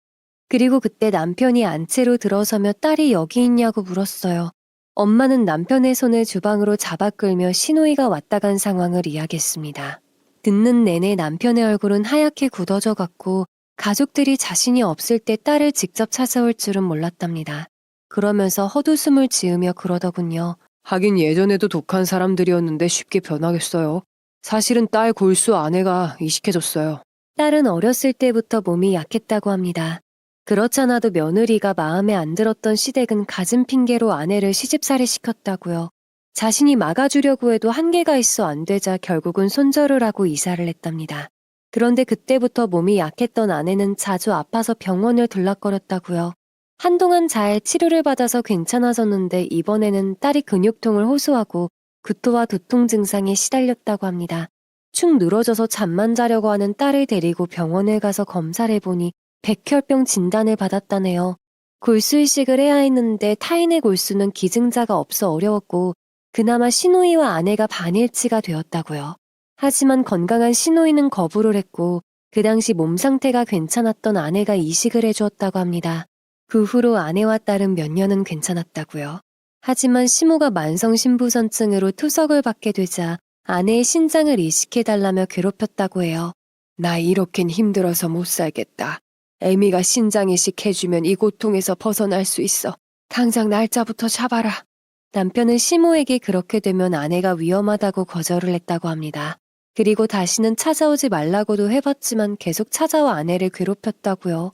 그리고 그때 남편이 안채로 들어서며 딸이 여기 있냐고 물었어요. 엄마는 남편의 손을 주방으로 잡아 끌며 신우이가 왔다 간 상황을 이야기했습니다. 듣는 내내 남편의 얼굴은 하얗게 굳어져 갔고 가족들이 자신이 없을 때 딸을 직접 찾아올 줄은 몰랐답니다. 그러면서 헛웃음을 지으며 그러더군요. 하긴 예전에도 독한 사람들이었는데 쉽게 변하겠어요. 사실은 딸 골수 아내가 이식해줬어요. 딸은 어렸을 때부터 몸이 약했다고 합니다. 그렇잖아도 며느리가 마음에 안 들었던 시댁은 갖은 핑계로 아내를 시집살이 시켰다고요. 자신이 막아주려고 해도 한계가 있어 안 되자 결국은 손절을 하고 이사를 했답니다. 그런데 그때부터 몸이 약했던 아내는 자주 아파서 병원을 들락거렸다고요. 한동안 잘 치료를 받아서 괜찮아졌는데 이번에는 딸이 근육통을 호소하고 구토와 두통 증상에 시달렸다고 합니다. 축 늘어져서 잠만 자려고 하는 딸을 데리고 병원에 가서 검사를 해보니 백혈병 진단을 받았다네요. 골수 이식을 해야 했는데 타인의 골수는 기증자가 없어 어려웠고 그나마 신우이와 아내가 반일치가 되었다고요. 하지만 건강한 신우이는 거부를 했고 그 당시 몸 상태가 괜찮았던 아내가 이식을 해주었다고 합니다. 그 후로 아내와 딸은 몇 년은 괜찮았다고요. 하지만 시모가 만성신부전증으로 투석을 받게 되자 아내의 신장을 이식해달라며 괴롭혔다고 해요. 나 이렇겐 힘들어서 못 살겠다. 애미가 신장 이식해주면 이 고통에서 벗어날 수 있어. 당장 날짜부터 잡아라. 남편은 시모에게 그렇게 되면 아내가 위험하다고 거절을 했다고 합니다. 그리고 다시는 찾아오지 말라고도 해봤지만 계속 찾아와 아내를 괴롭혔다고요.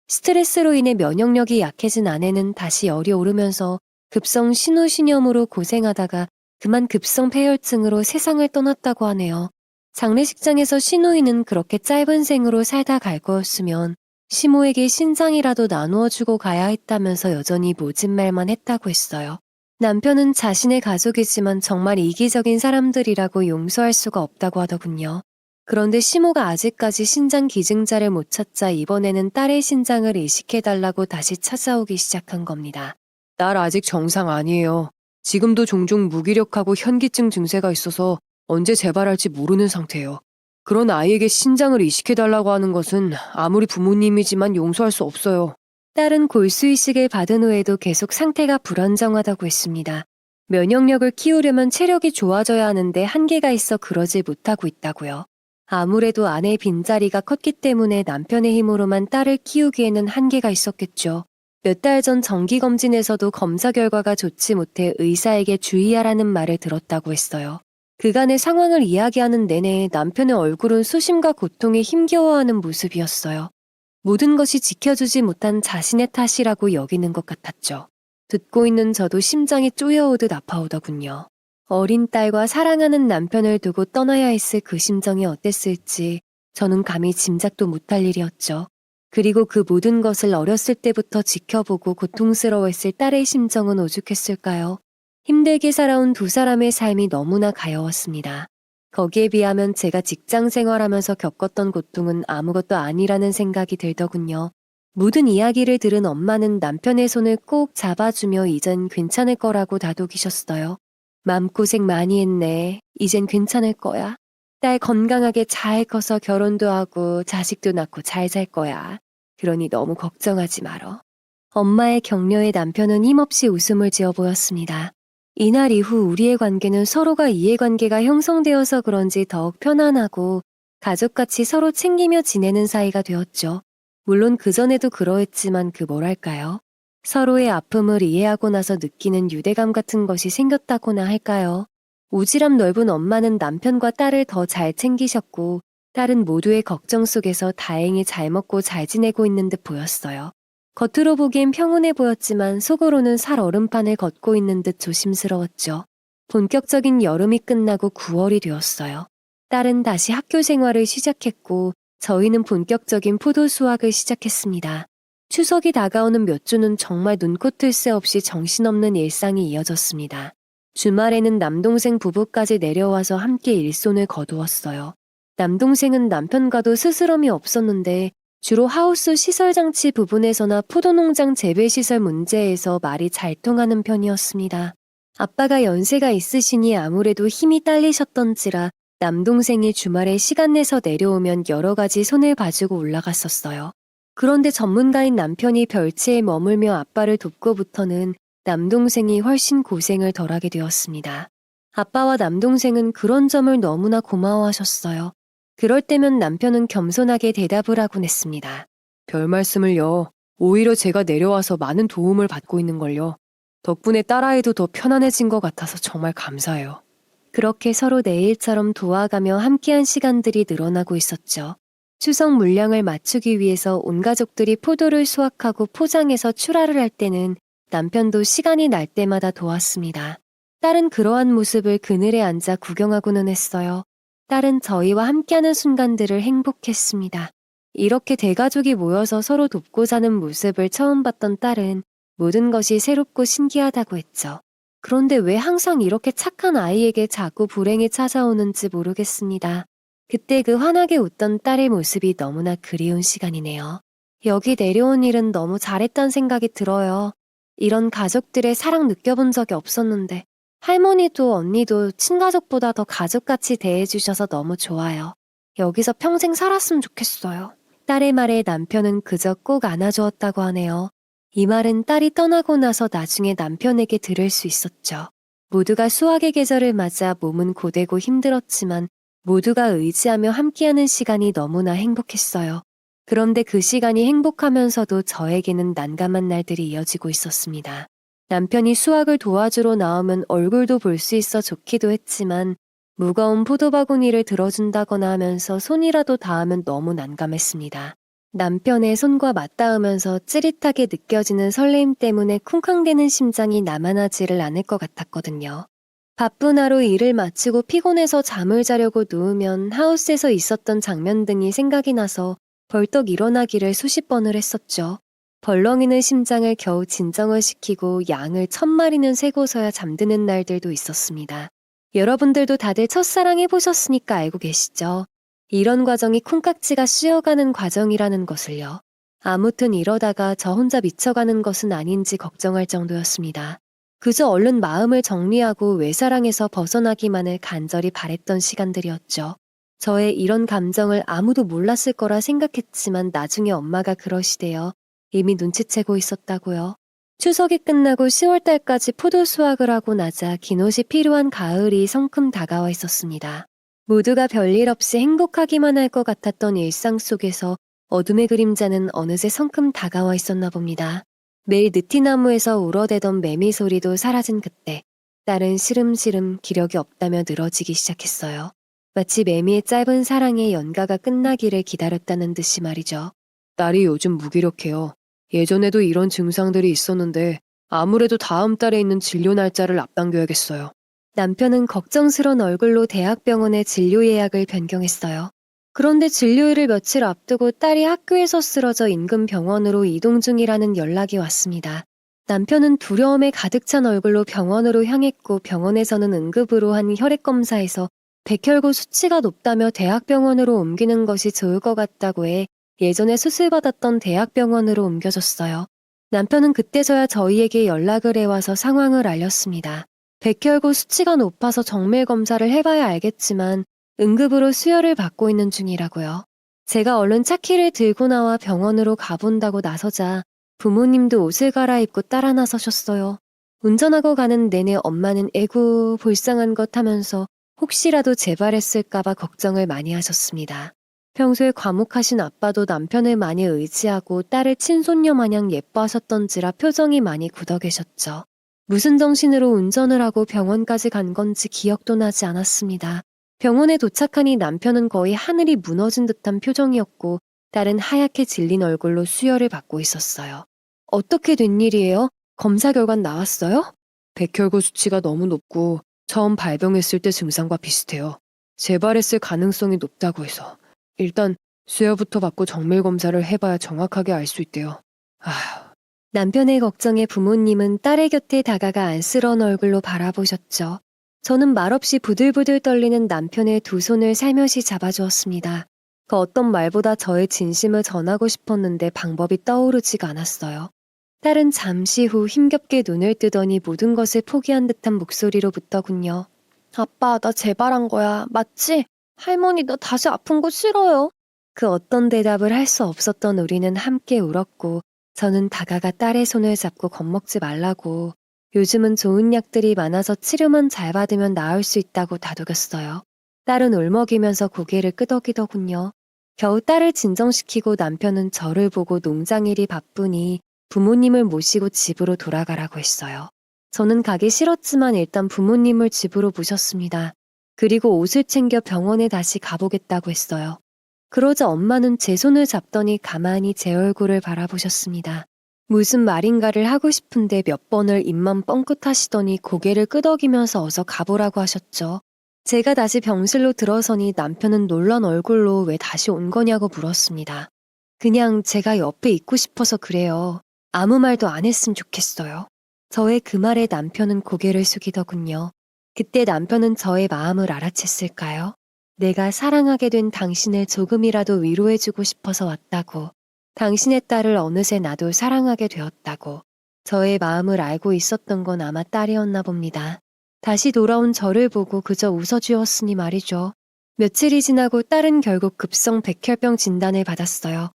스트레스로 인해 면역력이 약해진 아내는 다시 열이 오르면서 급성 신우신염으로 고생하다가 그만 급성 폐혈증으로 세상을 떠났다고 하네요. 장례식장에서 신우이는 그렇게 짧은 생으로 살다 갈 거였으면 시모에게 신장이라도 나누어 주고 가야 했다면서 여전히 모진 말만 했다고 했어요. 남편은 자신의 가족이지만 정말 이기적인 사람들이라고 용서할 수가 없다고 하더군요. 그런데 시모가 아직까지 신장 기증자를 못 찾자 이번에는 딸의 신장을 이식해달라고 다시 찾아오기 시작한 겁니다. 딸 아직 정상 아니에요. 지금도 종종 무기력하고 현기증 증세가 있어서 언제 재발할지 모르는 상태예요. 그런 아이에게 신장을 이식해달라고 하는 것은 아무리 부모님이지만 용서할 수 없어요. 딸은 골수 이식을 받은 후에도 계속 상태가 불안정하다고 했습니다. 면역력을 키우려면 체력이 좋아져야 하는데 한계가 있어 그러지 못하고 있다고요. 아무래도 아내의 빈자리가 컸기 때문에 남편의 힘으로만 딸을 키우기에는 한계가 있었겠죠. 몇 달 전 정기검진에서도 검사 결과가 좋지 못해 의사에게 주의하라는 말을 들었다고 했어요. 그간의 상황을 이야기하는 내내 남편의 얼굴은 수심과 고통에 힘겨워하는 모습이었어요. 모든 것이 지켜주지 못한 자신의 탓이라고 여기는 것 같았죠. 듣고 있는 저도 심장이 쪼여오듯 아파오더군요. 어린 딸과 사랑하는 남편을 두고 떠나야 했을 그 심정이 어땠을지 저는 감히 짐작도 못할 일이었죠. 그리고 그 모든 것을 어렸을 때부터 지켜보고 고통스러워했을 딸의 심정은 오죽했을까요? 힘들게 살아온 두 사람의 삶이 너무나 가여웠습니다. 거기에 비하면 제가 직장 생활하면서 겪었던 고통은 아무것도 아니라는 생각이 들더군요. 모든 이야기를 들은 엄마는 남편의 손을 꼭 잡아주며 이젠 괜찮을 거라고 다독이셨어요. 마음고생 많이 했네. 이젠 괜찮을 거야. 딸 건강하게 잘 커서 결혼도 하고 자식도 낳고 잘 살 거야. 그러니 너무 걱정하지 말어. 엄마의 격려에 남편은 힘없이 웃음을 지어 보였습니다. 이날 이후 우리의 관계는 서로가 이해관계가 형성되어서 그런지 더욱 편안하고 가족같이 서로 챙기며 지내는 사이가 되었죠. 물론 그전에도 그러했지만 그 뭐랄까요? 서로의 아픔을 이해하고 나서 느끼는 유대감 같은 것이 생겼다고나 할까요? 오지랖 넓은 엄마는 남편과 딸을 더 잘 챙기셨고 딸은 모두의 걱정 속에서 다행히 잘 먹고 잘 지내고 있는 듯 보였어요. 겉으로 보기엔 평온해 보였지만 속으로는 살 얼음판을 걷고 있는 듯 조심스러웠죠. 본격적인 여름이 끝나고 9월이 되었어요. 딸은 다시 학교 생활을 시작했고 저희는 본격적인 포도 수확을 시작했습니다. 추석이 다가오는 몇 주는 정말 눈코 뜰 새 없이 정신없는 일상이 이어졌습니다. 주말에는 남동생 부부까지 내려와서 함께 일손을 거두었어요. 남동생은 남편과도 스스럼이 없었는데 주로 하우스 시설장치 부분에서나 포도농장 재배시설 문제에서 말이 잘 통하는 편이었습니다. 아빠가 연세가 있으시니 아무래도 힘이 딸리셨던지라 남동생이 주말에 시간 내서 내려오면 여러 가지 손을 봐주고 올라갔었어요. 그런데 전문가인 남편이 별채에 머물며 아빠를 돕고부터는 남동생이 훨씬 고생을 덜하게 되었습니다. 아빠와 남동생은 그런 점을 너무나 고마워하셨어요. 그럴 때면 남편은 겸손하게 대답을 하곤 했습니다. 별 말씀을요. 오히려 제가 내려와서 많은 도움을 받고 있는걸요. 덕분에 딸아이도 더 편안해진 것 같아서 정말 감사해요. 그렇게 서로 내일처럼 도와가며 함께한 시간들이 늘어나고 있었죠. 추석 물량을 맞추기 위해서 온 가족들이 포도를 수확하고 포장해서 출하를 할 때는 남편도 시간이 날 때마다 도왔습니다. 딸은 그러한 모습을 그늘에 앉아 구경하고는 했어요. 딸은 저희와 함께하는 순간들을 행복했습니다. 이렇게 대가족이 모여서 서로 돕고 사는 모습을 처음 봤던 딸은 모든 것이 새롭고 신기하다고 했죠. 그런데 왜 항상 이렇게 착한 아이에게 자꾸 불행이 찾아오는지 모르겠습니다. 그때 그 환하게 웃던 딸의 모습이 너무나 그리운 시간이네요. 여기 내려온 일은 너무 잘했단 생각이 들어요. 이런 가족들의 사랑 느껴본 적이 없었는데 할머니도 언니도 친가족보다 더 가족같이 대해주셔서 너무 좋아요. 여기서 평생 살았으면 좋겠어요. 딸의 말에 남편은 그저 꼭 안아주었다고 하네요. 이 말은 딸이 떠나고 나서 나중에 남편에게 들을 수 있었죠. 모두가 수학의 계절을 맞아 몸은 고되고 힘들었지만 모두가 의지하며 함께하는 시간이 너무나 행복했어요. 그런데 그 시간이 행복하면서도 저에게는 난감한 날들이 이어지고 있었습니다. 남편이 수학을 도와주러 나오면 얼굴도 볼 수 있어 좋기도 했지만 무거운 포도바구니를 들어준다거나 하면서 손이라도 닿으면 너무 난감했습니다. 남편의 손과 맞닿으면서 찌릿하게 느껴지는 설레임 때문에 쿵쾅대는 심장이 나만하지를 않을 것 같았거든요. 바쁜 하루 일을 마치고 피곤해서 잠을 자려고 누우면 하우스에서 있었던 장면 등이 생각이 나서 벌떡 일어나기를 수십 번을 했었죠. 벌렁이는 심장을 겨우 진정을 시키고 양을 1000마리는 세고서야 잠드는 날들도 있었습니다. 여러분들도 다들 첫사랑 해보셨으니까 알고 계시죠? 이런 과정이 콩깍지가 씌어가는 과정이라는 것을요. 아무튼 이러다가 저 혼자 미쳐가는 것은 아닌지 걱정할 정도였습니다. 그저 얼른 마음을 정리하고 외사랑에서 벗어나기만을 간절히 바랬던 시간들이었죠. 저의 이런 감정을 아무도 몰랐을 거라 생각했지만 나중에 엄마가 그러시대요. 이미 눈치채고 있었다고요. 추석이 끝나고 10월달까지 포도 수확을 하고 나자 긴 옷이 필요한 가을이 성큼 다가와 있었습니다. 모두가 별일 없이 행복하기만 할 것 같았던 일상 속에서 어둠의 그림자는 어느새 성큼 다가와 있었나 봅니다. 매일 느티나무에서 울어대던 매미 소리도 사라진 그때 딸은 시름시름 기력이 없다며 늘어지기 시작했어요. 마치 매미의 짧은 사랑의 연가가 끝나기를 기다렸다는 듯이 말이죠. 딸이 요즘 무기력해요. 예전에도 이런 증상들이 있었는데 아무래도 다음 달에 있는 진료 날짜를 앞당겨야겠어요. 남편은 걱정스런 얼굴로 대학병원에 진료 예약을 변경했어요. 그런데 진료일을 며칠 앞두고 딸이 학교에서 쓰러져 인근 병원으로 이동 중이라는 연락이 왔습니다. 남편은 두려움에 가득 찬 얼굴로 병원으로 향했고 병원에서는 응급으로 한 혈액검사에서 백혈구 수치가 높다며 대학병원으로 옮기는 것이 좋을 것 같다고 해 예전에 수술받았던 대학병원으로 옮겨졌어요. 남편은 그때서야 저희에게 연락을 해와서 상황을 알렸습니다. 백혈구 수치가 높아서 정밀 검사를 해봐야 알겠지만 응급으로 수혈을 받고 있는 중이라고요. 제가 얼른 차키를 들고 나와 병원으로 가본다고 나서자 부모님도 옷을 갈아입고 따라 나서셨어요. 운전하고 가는 내내 엄마는 에구 불쌍한 것 하면서 혹시라도 재발했을까봐 걱정을 많이 하셨습니다. 평소에 과묵하신 아빠도 남편을 많이 의지하고 딸을 친손녀 마냥 예뻐하셨던지라 표정이 많이 굳어 계셨죠. 무슨 정신으로 운전을 하고 병원까지 간 건지 기억도 나지 않았습니다. 병원에 도착하니 남편은 거의 하늘이 무너진 듯한 표정이었고 딸은 하얗게 질린 얼굴로 수혈을 받고 있었어요. 어떻게 된 일이에요? 검사 결과는 나왔어요? 백혈구 수치가 너무 높고 처음 발병했을 때 증상과 비슷해요. 재발했을 가능성이 높다고 해서 일단 수혈부터 받고 정밀 검사를 해봐야 정확하게 알 수 있대요. 남편의 걱정에 부모님은 딸의 곁에 다가가 안쓰러운 얼굴로 바라보셨죠. 저는 말없이 부들부들 떨리는 남편의 두 손을 살며시 잡아주었습니다. 그 어떤 말보다 저의 진심을 전하고 싶었는데 방법이 떠오르지가 않았어요. 딸은 잠시 후 힘겹게 눈을 뜨더니 모든 것을 포기한 듯한 목소리로 묻더군요. 아빠, 나 재발한 거야. 맞지? 할머니, 나 다시 아픈 거 싫어요. 그 어떤 대답을 할 수 없었던 우리는 함께 울었고 저는 다가가 딸의 손을 잡고 겁먹지 말라고 요즘은 좋은 약들이 많아서 치료만 잘 받으면 나을 수 있다고 다독였어요. 딸은 울먹이면서 고개를 끄덕이더군요. 겨우 딸을 진정시키고 남편은 저를 보고 농장일이 바쁘니 부모님을 모시고 집으로 돌아가라고 했어요. 저는 가기 싫었지만 일단 부모님을 집으로 모셨습니다. 그리고 옷을 챙겨 병원에 다시 가보겠다고 했어요. 그러자 엄마는 제 손을 잡더니 가만히 제 얼굴을 바라보셨습니다. 무슨 말인가를 하고 싶은데 몇 번을 입만 뻥끗하시더니 고개를 끄덕이면서 어서 가보라고 하셨죠. 제가 다시 병실로 들어서니 남편은 놀란 얼굴로 왜 다시 온 거냐고 물었습니다. 그냥 제가 옆에 있고 싶어서 그래요. 아무 말도 안 했으면 좋겠어요. 저의 그 말에 남편은 고개를 숙이더군요. 그때 남편은 저의 마음을 알아챘을까요? 내가 사랑하게 된 당신을 조금이라도 위로해주고 싶어서 왔다고. 당신의 딸을 어느새 나도 사랑하게 되었다고. 저의 마음을 알고 있었던 건 아마 딸이었나 봅니다. 다시 돌아온 저를 보고 그저 웃어주었으니 말이죠. 며칠이 지나고 딸은 결국 급성 백혈병 진단을 받았어요.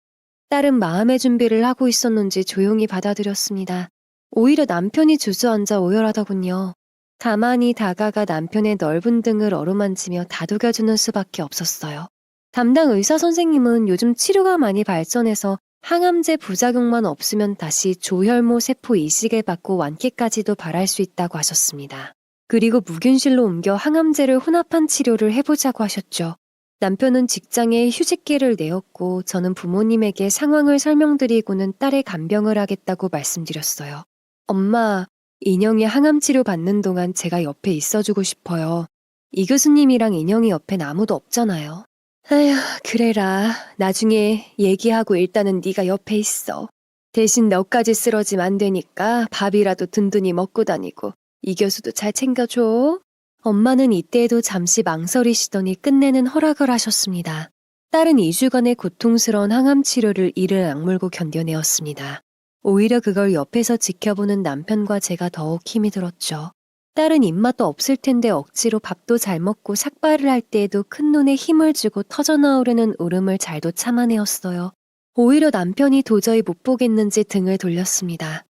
딸은 마음의 준비를 하고 있었는지 조용히 받아들였습니다. 오히려 남편이 주저앉아 오열하더군요. 가만히 다가가 남편의 넓은 등을 어루만지며 다독여주는 수밖에 없었어요. 담당 의사 선생님은 요즘 치료가 많이 발전해서 항암제 부작용만 없으면 다시 조혈모 세포 이식을 받고 완쾌까지도 바랄 수 있다고 하셨습니다. 그리고 무균실로 옮겨 항암제를 혼합한 치료를 해보자고 하셨죠. 남편은 직장에 휴직기를 내었고 저는 부모님에게 상황을 설명드리고는 딸의 간병을 하겠다고 말씀드렸어요. 엄마, 인영이 항암치료 받는 동안 제가 옆에 있어주고 싶어요. 이 교수님이랑 인영이 옆엔 아무도 없잖아요. 아휴, 그래라. 나중에 얘기하고 일단은 네가 옆에 있어. 대신 너까지 쓰러지면 안 되니까 밥이라도 든든히 먹고 다니고 이 교수도 잘 챙겨줘. 엄마는 이때에도 잠시 망설이시더니 끝내는 허락을 하셨습니다. 딸은 2주간의 고통스러운 항암치료를 이를 악물고 견뎌내었습니다. 오히려 그걸 옆에서 지켜보는 남편과 제가 더욱 힘이 들었죠. 딸은 입맛도 없을 텐데 억지로 밥도 잘 먹고 삭발을 할 때에도 큰 눈에 힘을 주고 터져나오려는 울음을 잘도 참아내었어요. 오히려 남편이 도저히 못 보겠는지 등을 돌렸습니다.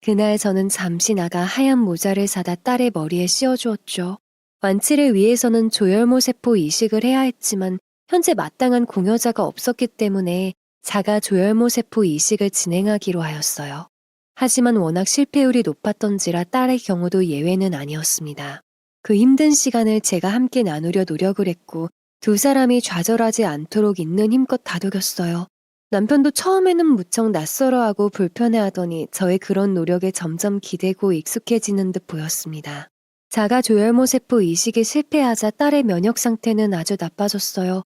그날 저는 잠시 나가 하얀 모자를 사다 딸의 머리에 씌워주었죠. 완치를 위해서는 조혈모 세포 이식을 해야 했지만 현재 마땅한 공여자가 없었기 때문에 자가 조혈모 세포 이식을 진행하기로 하였어요. 하지만 워낙 실패율이 높았던지라 딸의 경우도 예외는 아니었습니다. 그 힘든 시간을 제가 함께 나누려 노력을 했고 두 사람이 좌절하지 않도록 있는 힘껏 다독였어요. 남편도 처음에는 무척 낯설어하고 불편해하더니 저의 그런 노력에 점점 기대고 익숙해지는 듯 보였습니다. 자가 조혈모 세포 이식이 실패하자 딸의 면역 상태는 아주 나빠졌어요.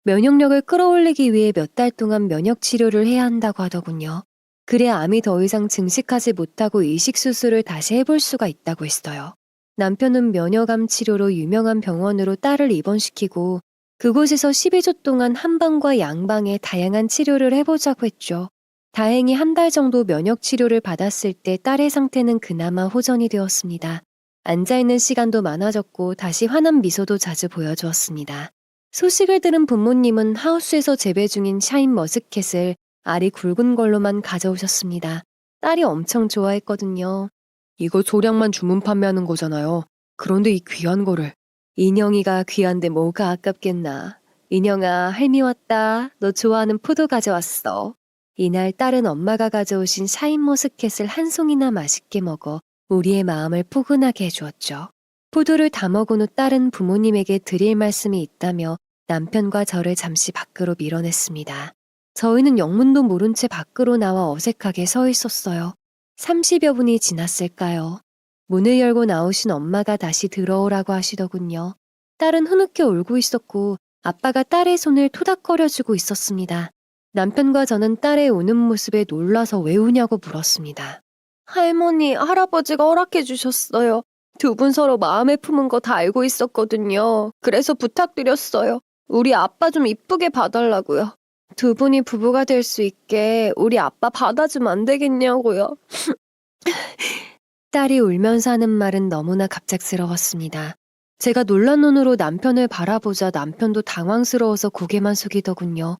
면역력을 끌어올리기 위해 몇 달 동안 면역 치료를 해야 한다고 하더군요. 그래야 암이 더 이상 증식하지 못하고 이식 수술을 다시 해볼 수가 있다고 했어요. 남편은 면역암 치료로 유명한 병원으로 딸을 입원시키고 그곳에서 12주 동안 한방과 양방에 다양한 치료를 해보자고 했죠. 다행히 한 달 정도 면역 치료를 받았을 때 딸의 상태는 그나마 호전이 되었습니다. 앉아있는 시간도 많아졌고 다시 환한 미소도 자주 보여주었습니다. 소식을 들은 부모님은 하우스에서 재배 중인 샤인 머스켓을 알이 굵은 걸로만 가져오셨습니다. 딸이 엄청 좋아했거든요. 이거 소량만 주문 판매하는 거잖아요. 그런데 이 귀한 거를. 인형이가 귀한데 뭐가 아깝겠나. 인형아, 할미 왔다. 너 좋아하는 포도 가져왔어. 이날 딸은 엄마가 가져오신 샤인머스켓을 한 송이나 맛있게 먹어 우리의 마음을 포근하게 해주었죠. 포도를 다 먹은 후 딸은 부모님에게 드릴 말씀이 있다며 남편과 저를 잠시 밖으로 밀어냈습니다. 저희는 영문도 모른 채 밖으로 나와 어색하게 서 있었어요. 30여 분이 지났을까요? 문을 열고 나오신 엄마가 다시 들어오라고 하시더군요. 딸은 흐느껴 울고 있었고 아빠가 딸의 손을 토닥거려주고 있었습니다. 남편과 저는 딸의 우는 모습에 놀라서 왜 우냐고 물었습니다. 할머니, 할아버지가 허락해 주셨어요. 두 분 서로 마음에 품은 거 다 알고 있었거든요. 그래서 부탁드렸어요. 우리 아빠 좀 이쁘게 봐달라고요. 두 분이 부부가 될 수 있게 우리 아빠 받아주면 안 되겠냐고요. 딸이 울면서 하는 말은 너무나 갑작스러웠습니다. 제가 놀란 눈으로 남편을 바라보자 남편도 당황스러워서 고개만 숙이더군요.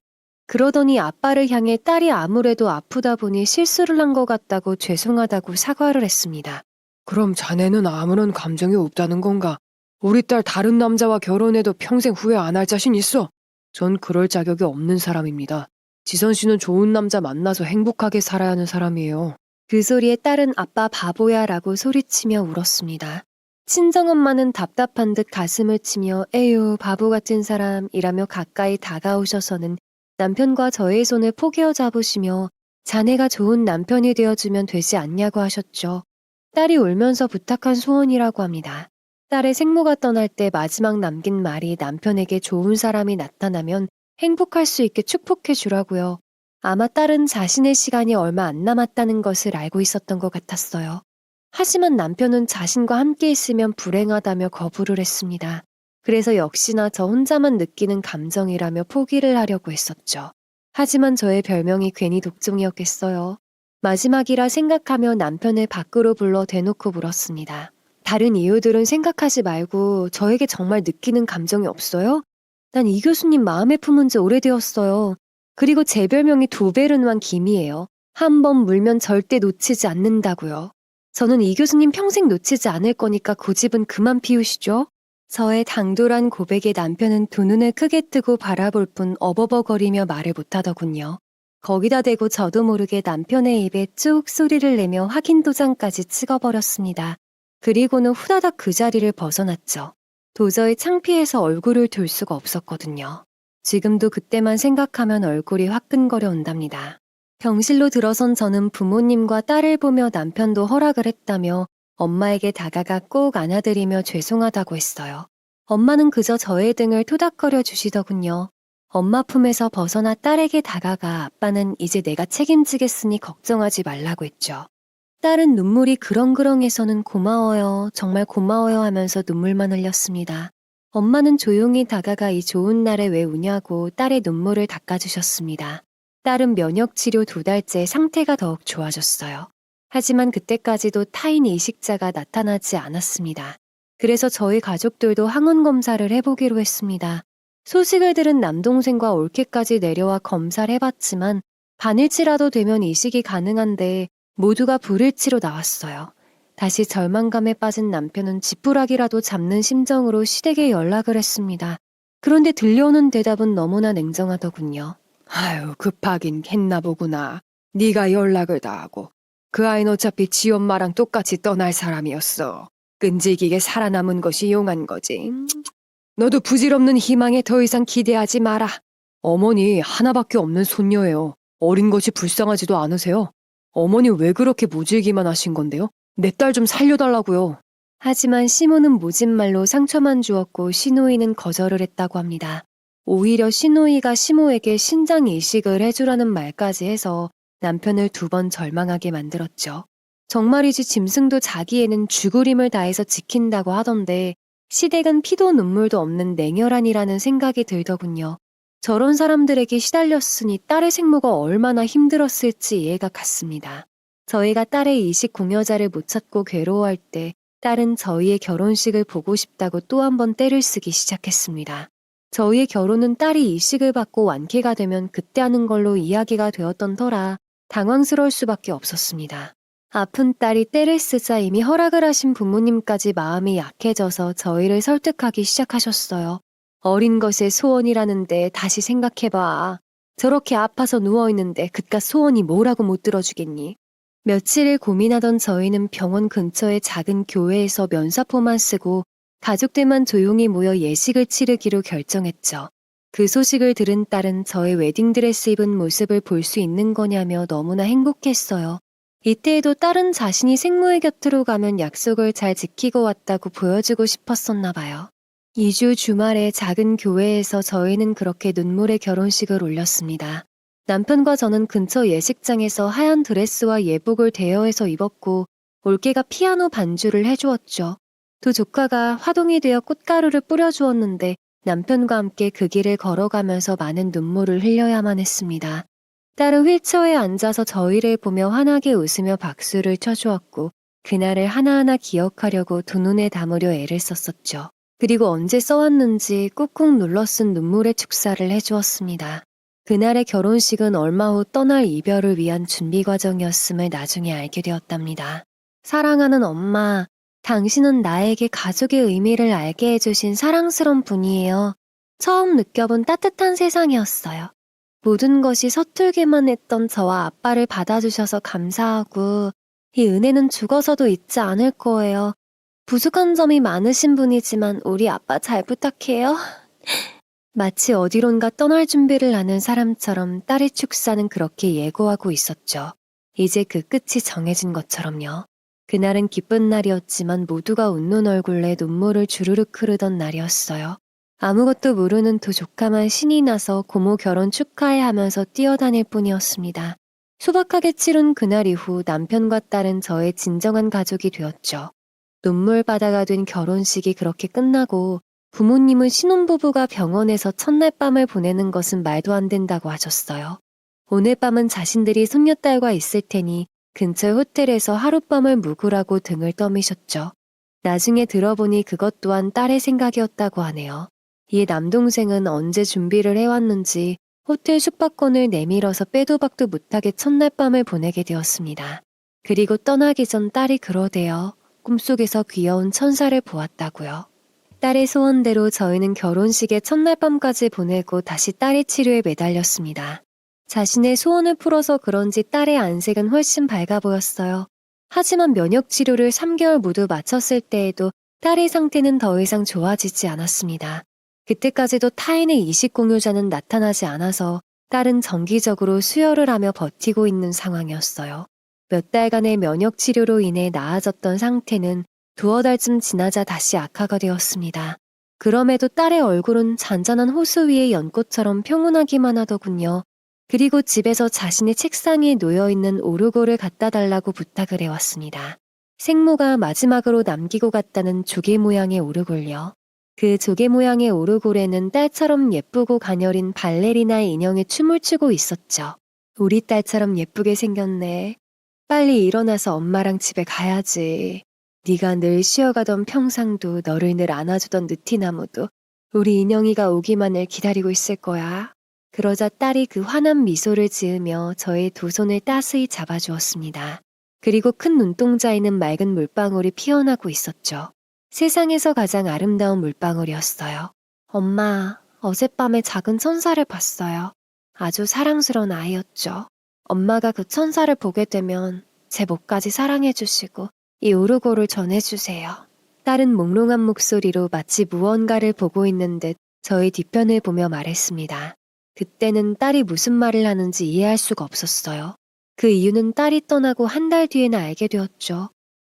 그러더니 아빠를 향해 딸이 아무래도 아프다 보니 실수를 한 것 같다고 죄송하다고 사과를 했습니다. 그럼 자네는 아무런 감정이 없다는 건가? 우리 딸 다른 남자와 결혼해도 평생 후회 안 할 자신 있어? 전 그럴 자격이 없는 사람입니다. 지선 씨는 좋은 남자 만나서 행복하게 살아야 하는 사람이에요. 그 소리에 딸은 아빠 바보야 라고 소리치며 울었습니다. 친정엄마는 답답한 듯 가슴을 치며 에휴 바보 같은 사람이라며 가까이 다가오셔서는 남편과 저의 손을 포개어 잡으시며 자네가 좋은 남편이 되어주면 되지 않냐고 하셨죠. 딸이 울면서 부탁한 소원이라고 합니다. 딸의 생모가 떠날 때 마지막 남긴 말이 남편에게 좋은 사람이 나타나면 행복할 수 있게 축복해 주라고요. 아마 딸은 자신의 시간이 얼마 안 남았다는 것을 알고 있었던 것 같았어요. 하지만 남편은 자신과 함께 있으면 불행하다며 거부를 했습니다. 그래서 역시나 저 혼자만 느끼는 감정이라며 포기를 하려고 했었죠. 하지만 저의 별명이 괜히 독종이었겠어요. 마지막이라 생각하며 남편을 밖으로 불러 대놓고 물었습니다. 다른 이유들은 생각하지 말고 저에게 정말 느끼는 감정이 없어요? 난 이 교수님 마음에 품은 지 오래되었어요. 그리고 제 별명이 도베르누안 김이에요. 한 번 물면 절대 놓치지 않는다고요. 저는 이 교수님 평생 놓치지 않을 거니까 고집은 그만 피우시죠. 저의 당돌한 고백에 남편은 두 눈을 크게 뜨고 바라볼 뿐 어버버거리며 말을 못하더군요. 거기다 대고 저도 모르게 남편의 입에 쭉 소리를 내며 확인 도장까지 찍어버렸습니다. 그리고는 후다닥 그 자리를 벗어났죠. 도저히 창피해서 얼굴을 들 수가 없었거든요. 지금도 그때만 생각하면 얼굴이 화끈거려 온답니다. 병실로 들어선 저는 부모님과 딸을 보며 남편도 허락을 했다며 엄마에게 다가가 꼭 안아드리며 죄송하다고 했어요. 엄마는 그저 저의 등을 토닥거려 주시더군요. 엄마 품에서 벗어나 딸에게 다가가 아빠는 이제 내가 책임지겠으니 걱정하지 말라고 했죠. 딸은 눈물이 그렁그렁해서는 고마워요, 정말 고마워요 하면서 눈물만 흘렸습니다. 엄마는 조용히 다가가 이 좋은 날에 왜 우냐고 딸의 눈물을 닦아주셨습니다. 딸은 면역치료 2달째 상태가 더욱 좋아졌어요. 하지만 그때까지도 타인 이식자가 나타나지 않았습니다. 그래서 저희 가족들도 항원 검사를 해보기로 했습니다. 소식을 들은 남동생과 올케까지 내려와 검사를 해봤지만 반일치라도 되면 이식이 가능한데 모두가 불일치로 나왔어요. 다시 절망감에 빠진 남편은 지푸라기라도 잡는 심정으로 시댁에 연락을 했습니다. 그런데 들려오는 대답은 너무나 냉정하더군요. 아유, 급하긴 했나 보구나. 네가 연락을 다 하고. 그 아이는 어차피 지 엄마랑 똑같이 떠날 사람이었어. 끈질기게 살아남은 것이 용한 거지. 너도 부질없는 희망에 더 이상 기대하지 마라. 어머니 하나밖에 없는 손녀예요. 어린 것이 불쌍하지도 않으세요? 어머니 왜 그렇게 모질기만 하신 건데요? 내 딸 좀 살려달라고요. 하지만 시모는 모진말로 상처만 주었고 시노이는 거절을 했다고 합니다. 오히려 시노이가 시모에게 신장 이식을 해주라는 말까지 해서 남편을 2번 절망하게 만들었죠. 정말이지 짐승도 자기 애는 죽으림을 다해서 지킨다고 하던데 시댁은 피도 눈물도 없는 냉혈한이라는 생각이 들더군요. 저런 사람들에게 시달렸으니 딸의 생모가 얼마나 힘들었을지 이해가 갔습니다. 저희가 딸의 이식 공여자를 못 찾고 괴로워할 때 딸은 저희의 결혼식을 보고 싶다고 또 한 번 떼를 쓰기 시작했습니다. 저희의 결혼은 딸이 이식을 받고 완쾌가 되면 그때 하는 걸로 이야기가 되었던 터라 당황스러울 수밖에 없었습니다. 아픈 딸이 떼를 쓰자 이미 허락을 하신 부모님까지 마음이 약해져서 저희를 설득하기 시작하셨어요. 어린 것의 소원이라는데 다시 생각해봐. 저렇게 아파서 누워있는데 그깟 소원이 뭐라고 못 들어주겠니? 며칠을 고민하던 저희는 병원 근처의 작은 교회에서 면사포만 쓰고 가족들만 조용히 모여 예식을 치르기로 결정했죠. 그 소식을 들은 딸은 저의 웨딩드레스 입은 모습을 볼 수 있는 거냐며 너무나 행복했어요. 이때에도 딸은 자신이 생모의 곁으로 가면 약속을 잘 지키고 왔다고 보여주고 싶었었나 봐요. 2주 주말에 작은 교회에서 저희는 그렇게 눈물의 결혼식을 올렸습니다. 남편과 저는 근처 예식장에서 하얀 드레스와 예복을 대여해서 입었고 올케가 피아노 반주를 해주었죠. 두 조카가 화동이 되어 꽃가루를 뿌려주었는데 남편과 함께 그 길을 걸어가면서 많은 눈물을 흘려야만 했습니다. 딸은 휠체어에 앉아서 저희를 보며 환하게 웃으며 박수를 쳐주었고 그날을 하나하나 기억하려고 두 눈에 담으려 애를 썼었죠. 그리고 언제 써왔는지 꾹꾹 눌러 쓴 눈물의 축사를 해주었습니다. 그날의 결혼식은 얼마 후 떠날 이별을 위한 준비 과정이었음을 나중에 알게 되었답니다. 사랑하는 엄마, 당신은 나에게 가족의 의미를 알게 해주신 사랑스러운 분이에요. 처음 느껴본 따뜻한 세상이었어요. 모든 것이 서툴기만 했던 저와 아빠를 받아주셔서 감사하고 이 은혜는 죽어서도 잊지 않을 거예요. 부족한 점이 많으신 분이지만 우리 아빠 잘 부탁해요. 마치 어디론가 떠날 준비를 하는 사람처럼 딸의 축사는 그렇게 예고하고 있었죠. 이제 그 끝이 정해진 것처럼요. 그날은 기쁜 날이었지만 모두가 웃는 얼굴에 눈물을 주르륵 흐르던 날이었어요. 아무것도 모르는 두 조카만 신이 나서 고모 결혼 축하해 하면서 뛰어다닐 뿐이었습니다. 소박하게 치룬 그날 이후 남편과 딸은 저의 진정한 가족이 되었죠. 눈물바다가 된 결혼식이 그렇게 끝나고 부모님은 신혼부부가 병원에서 첫날 밤을 보내는 것은 말도 안 된다고 하셨어요. 오늘 밤은 자신들이 손녀딸과 있을 테니 근처 호텔에서 하룻밤을 묵으라고 등을 떠미셨죠. 나중에 들어보니 그것 또한 딸의 생각이었다고 하네요. 이에 남동생은 언제 준비를 해왔는지 호텔 숙박권을 내밀어서 빼도 박도 못하게 첫날 밤을 보내게 되었습니다. 그리고 떠나기 전 딸이 그러대요. 꿈속에서 귀여운 천사를 보았다고요. 딸의 소원대로 저희는 결혼식의 첫날 밤까지 보내고 다시 딸의 치료에 매달렸습니다. 자신의 소원을 풀어서 그런지 딸의 안색은 훨씬 밝아 보였어요. 하지만 면역 치료를 3개월 모두 마쳤을 때에도 딸의 상태는 더 이상 좋아지지 않았습니다. 그때까지도 타인의 이식 공유자는 나타나지 않아서 딸은 정기적으로 수혈을 하며 버티고 있는 상황이었어요. 몇 달간의 면역 치료로 인해 나아졌던 상태는 두어 달쯤 지나자 다시 악화가 되었습니다. 그럼에도 딸의 얼굴은 잔잔한 호수 위의 연꽃처럼 평온하기만 하더군요. 그리고 집에서 자신의 책상 위에 놓여있는 오르골을 갖다 달라고 부탁을 해왔습니다. 생모가 마지막으로 남기고 갔다는 조개 모양의 오르골요. 그 조개 모양의 오르골에는 딸처럼 예쁘고 가녀린 발레리나의 인형이 춤을 추고 있었죠. 우리 딸처럼 예쁘게 생겼네. 빨리 일어나서 엄마랑 집에 가야지. 네가 늘 쉬어가던 평상도 너를 늘 안아주던 느티나무도 우리 인형이가 오기만을 기다리고 있을 거야. 그러자 딸이 그 환한 미소를 지으며 저의 두 손을 따스히 잡아주었습니다. 그리고 큰 눈동자에는 맑은 물방울이 피어나고 있었죠. 세상에서 가장 아름다운 물방울이었어요. 엄마, 어젯밤에 작은 천사를 봤어요. 아주 사랑스러운 아이였죠. 엄마가 그 천사를 보게 되면 제 목까지 사랑해주시고 이 오르골을 전해주세요. 딸은 몽롱한 목소리로 마치 무언가를 보고 있는 듯 저의 뒤편을 보며 말했습니다. 그때는 딸이 무슨 말을 하는지 이해할 수가 없었어요. 그 이유는 딸이 떠나고 한 달 뒤에는 알게 되었죠.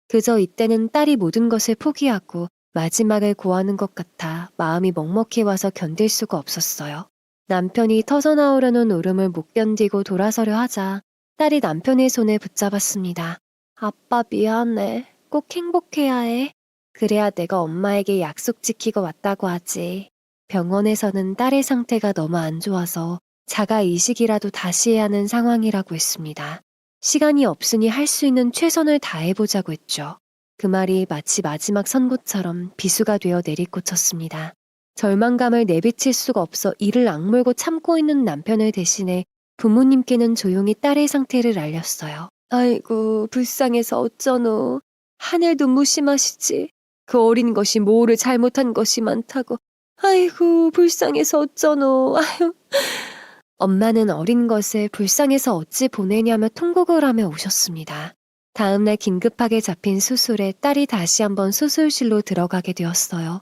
그저 이때는 딸이 모든 것을 포기하고 마지막을 고하는 것 같아 마음이 먹먹해 와서 견딜 수가 없었어요. 남편이 터져나오려는 울음을 못 견디고 돌아서려 하자 딸이 남편의 손을 붙잡았습니다. 아빠 미안해. 꼭 행복해야 해. 그래야 내가 엄마에게 약속 지키고 왔다고 하지. 병원에서는 딸의 상태가 너무 안 좋아서 자가 이식이라도 다시 해야 하는 상황이라고 했습니다. 시간이 없으니 할 수 있는 최선을 다해보자고 했죠. 그 말이 마치 마지막 선고처럼 비수가 되어 내리꽂혔습니다. 절망감을 내비칠 수가 없어 이를 악물고 참고 있는 남편을 대신해 부모님께는 조용히 딸의 상태를 알렸어요. 아이고, 불쌍해서 어쩌노. 하늘도 무심하시지. 그 어린 것이 뭐를 잘못한 것이 많다고. 아이고, 불쌍해서 어쩌노. 아유. 엄마는 어린 것을 불쌍해서 어찌 보내냐며 통곡을 하며 오셨습니다. 다음날 긴급하게 잡힌 수술에 딸이 다시 한번 수술실로 들어가게 되었어요.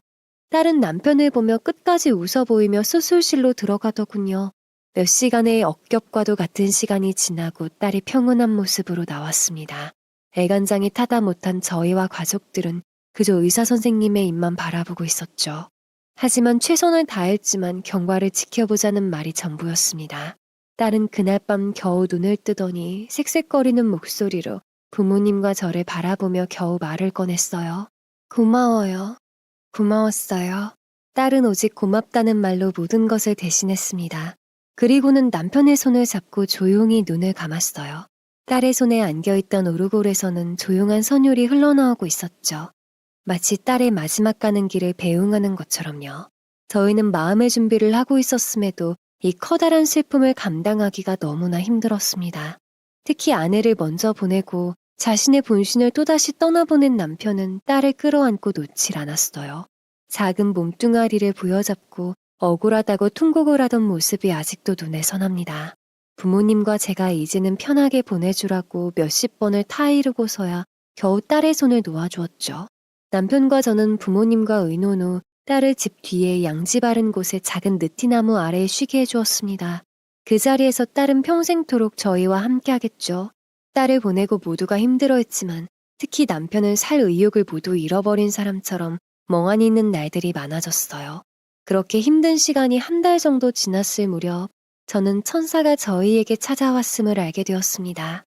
딸은 남편을 보며 끝까지 웃어 보이며 수술실로 들어가더군요. 몇 시간의 억겹과도 같은 시간이 지나고 딸이 평온한 모습으로 나왔습니다. 애간장이 타다 못한 저희와 가족들은 그저 의사 선생님의 입만 바라보고 있었죠. 하지만 최선을 다했지만 경과를 지켜보자는 말이 전부였습니다. 딸은 그날 밤 겨우 눈을 뜨더니 색색거리는 목소리로 부모님과 저를 바라보며 겨우 말을 꺼냈어요. 고마워요. 고마웠어요. 딸은 오직 고맙다는 말로 모든 것을 대신했습니다. 그리고는 남편의 손을 잡고 조용히 눈을 감았어요. 딸의 손에 안겨있던 오르골에서는 조용한 선율이 흘러나오고 있었죠. 마치 딸의 마지막 가는 길을 배웅하는 것처럼요. 저희는 마음의 준비를 하고 있었음에도 이 커다란 슬픔을 감당하기가 너무나 힘들었습니다. 특히 아내를 먼저 보내고 자신의 본신을 또다시 떠나보낸 남편은 딸을 끌어안고 놓질 않았어요. 작은 몸뚱아리를 부여잡고 억울하다고 통곡을 하던 모습이 아직도 눈에 선합니다. 부모님과 제가 이제는 편하게 보내주라고 몇십 번을 타이르고서야 겨우 딸의 손을 놓아주었죠. 남편과 저는 부모님과 의논 후 딸을 집 뒤에 양지 바른 곳에 작은 느티나무 아래에 쉬게 해주었습니다. 그 자리에서 딸은 평생토록 저희와 함께하겠죠. 딸을 보내고 모두가 힘들어했지만 특히 남편은 살 의욕을 모두 잃어버린 사람처럼 멍하니 있는 날들이 많아졌어요. 그렇게 힘든 시간이 한 달 정도 지났을 무렵 저는 천사가 저희에게 찾아왔음을 알게 되었습니다.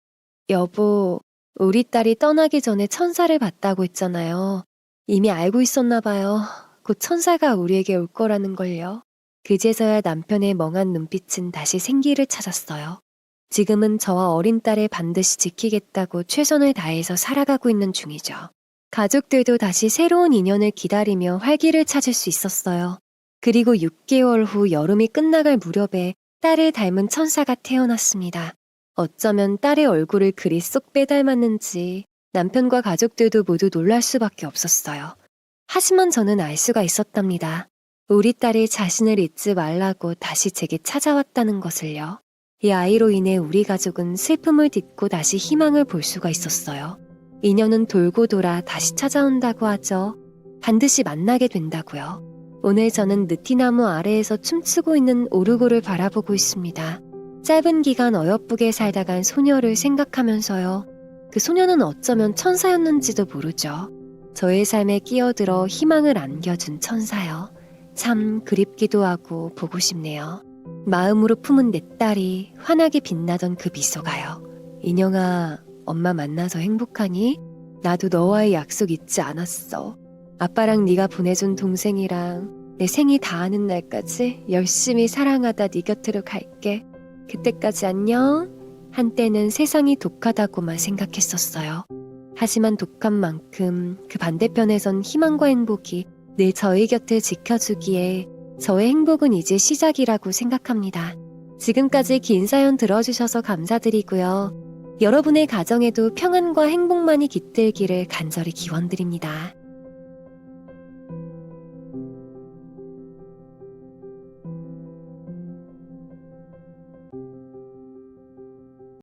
여보, 우리 딸이 떠나기 전에 천사를 봤다고 했잖아요. 이미 알고 있었나 봐요. 곧 천사가 우리에게 올 거라는 걸요. 그제서야 남편의 멍한 눈빛은 다시 생기를 찾았어요. 지금은 저와 어린 딸을 반드시 지키겠다고 최선을 다해서 살아가고 있는 중이죠. 가족들도 다시 새로운 인연을 기다리며 활기를 찾을 수 있었어요. 그리고 6개월 후 여름이 끝나갈 무렵에 딸을 닮은 천사가 태어났습니다. 어쩌면 딸의 얼굴을 그리 쏙 빼닮았는지 남편과 가족들도 모두 놀랄 수밖에 없었어요. 하지만 저는 알 수가 있었답니다. 우리 딸이 자신을 잊지 말라고 다시 제게 찾아왔다는 것을요. 이 아이로 인해 우리 가족은 슬픔을 딛고 다시 희망을 볼 수가 있었어요. 인연은 돌고 돌아 다시 찾아온다고 하죠. 반드시 만나게 된다고요. 오늘 저는 느티나무 아래에서 춤추고 있는 오르골을 바라보고 있습니다. 짧은 기간 어여쁘게 살다 간 소녀를 생각하면서요. 그 소녀는 어쩌면 천사였는지도 모르죠. 저의 삶에 끼어들어 희망을 안겨준 천사요. 참 그립기도 하고 보고 싶네요. 마음으로 품은 내 딸이 환하게 빛나던 그 미소가요. 인영아, 엄마 만나서 행복하니? 나도 너와의 약속 잊지 않았어. 아빠랑 네가 보내준 동생이랑 내 생이 다하는 날까지 열심히 사랑하다 네 곁으로 갈게. 그때까지 안녕. 한때는 세상이 독하다고만 생각했었어요. 하지만 독한 만큼 그 반대편에선 희망과 행복이 늘 저희 곁을 지켜주기에 저의 행복은 이제 시작이라고 생각합니다. 지금까지 긴 사연 들어주셔서 감사드리고요. 여러분의 가정에도 평안과 행복만이 깃들기를 간절히 기원드립니다.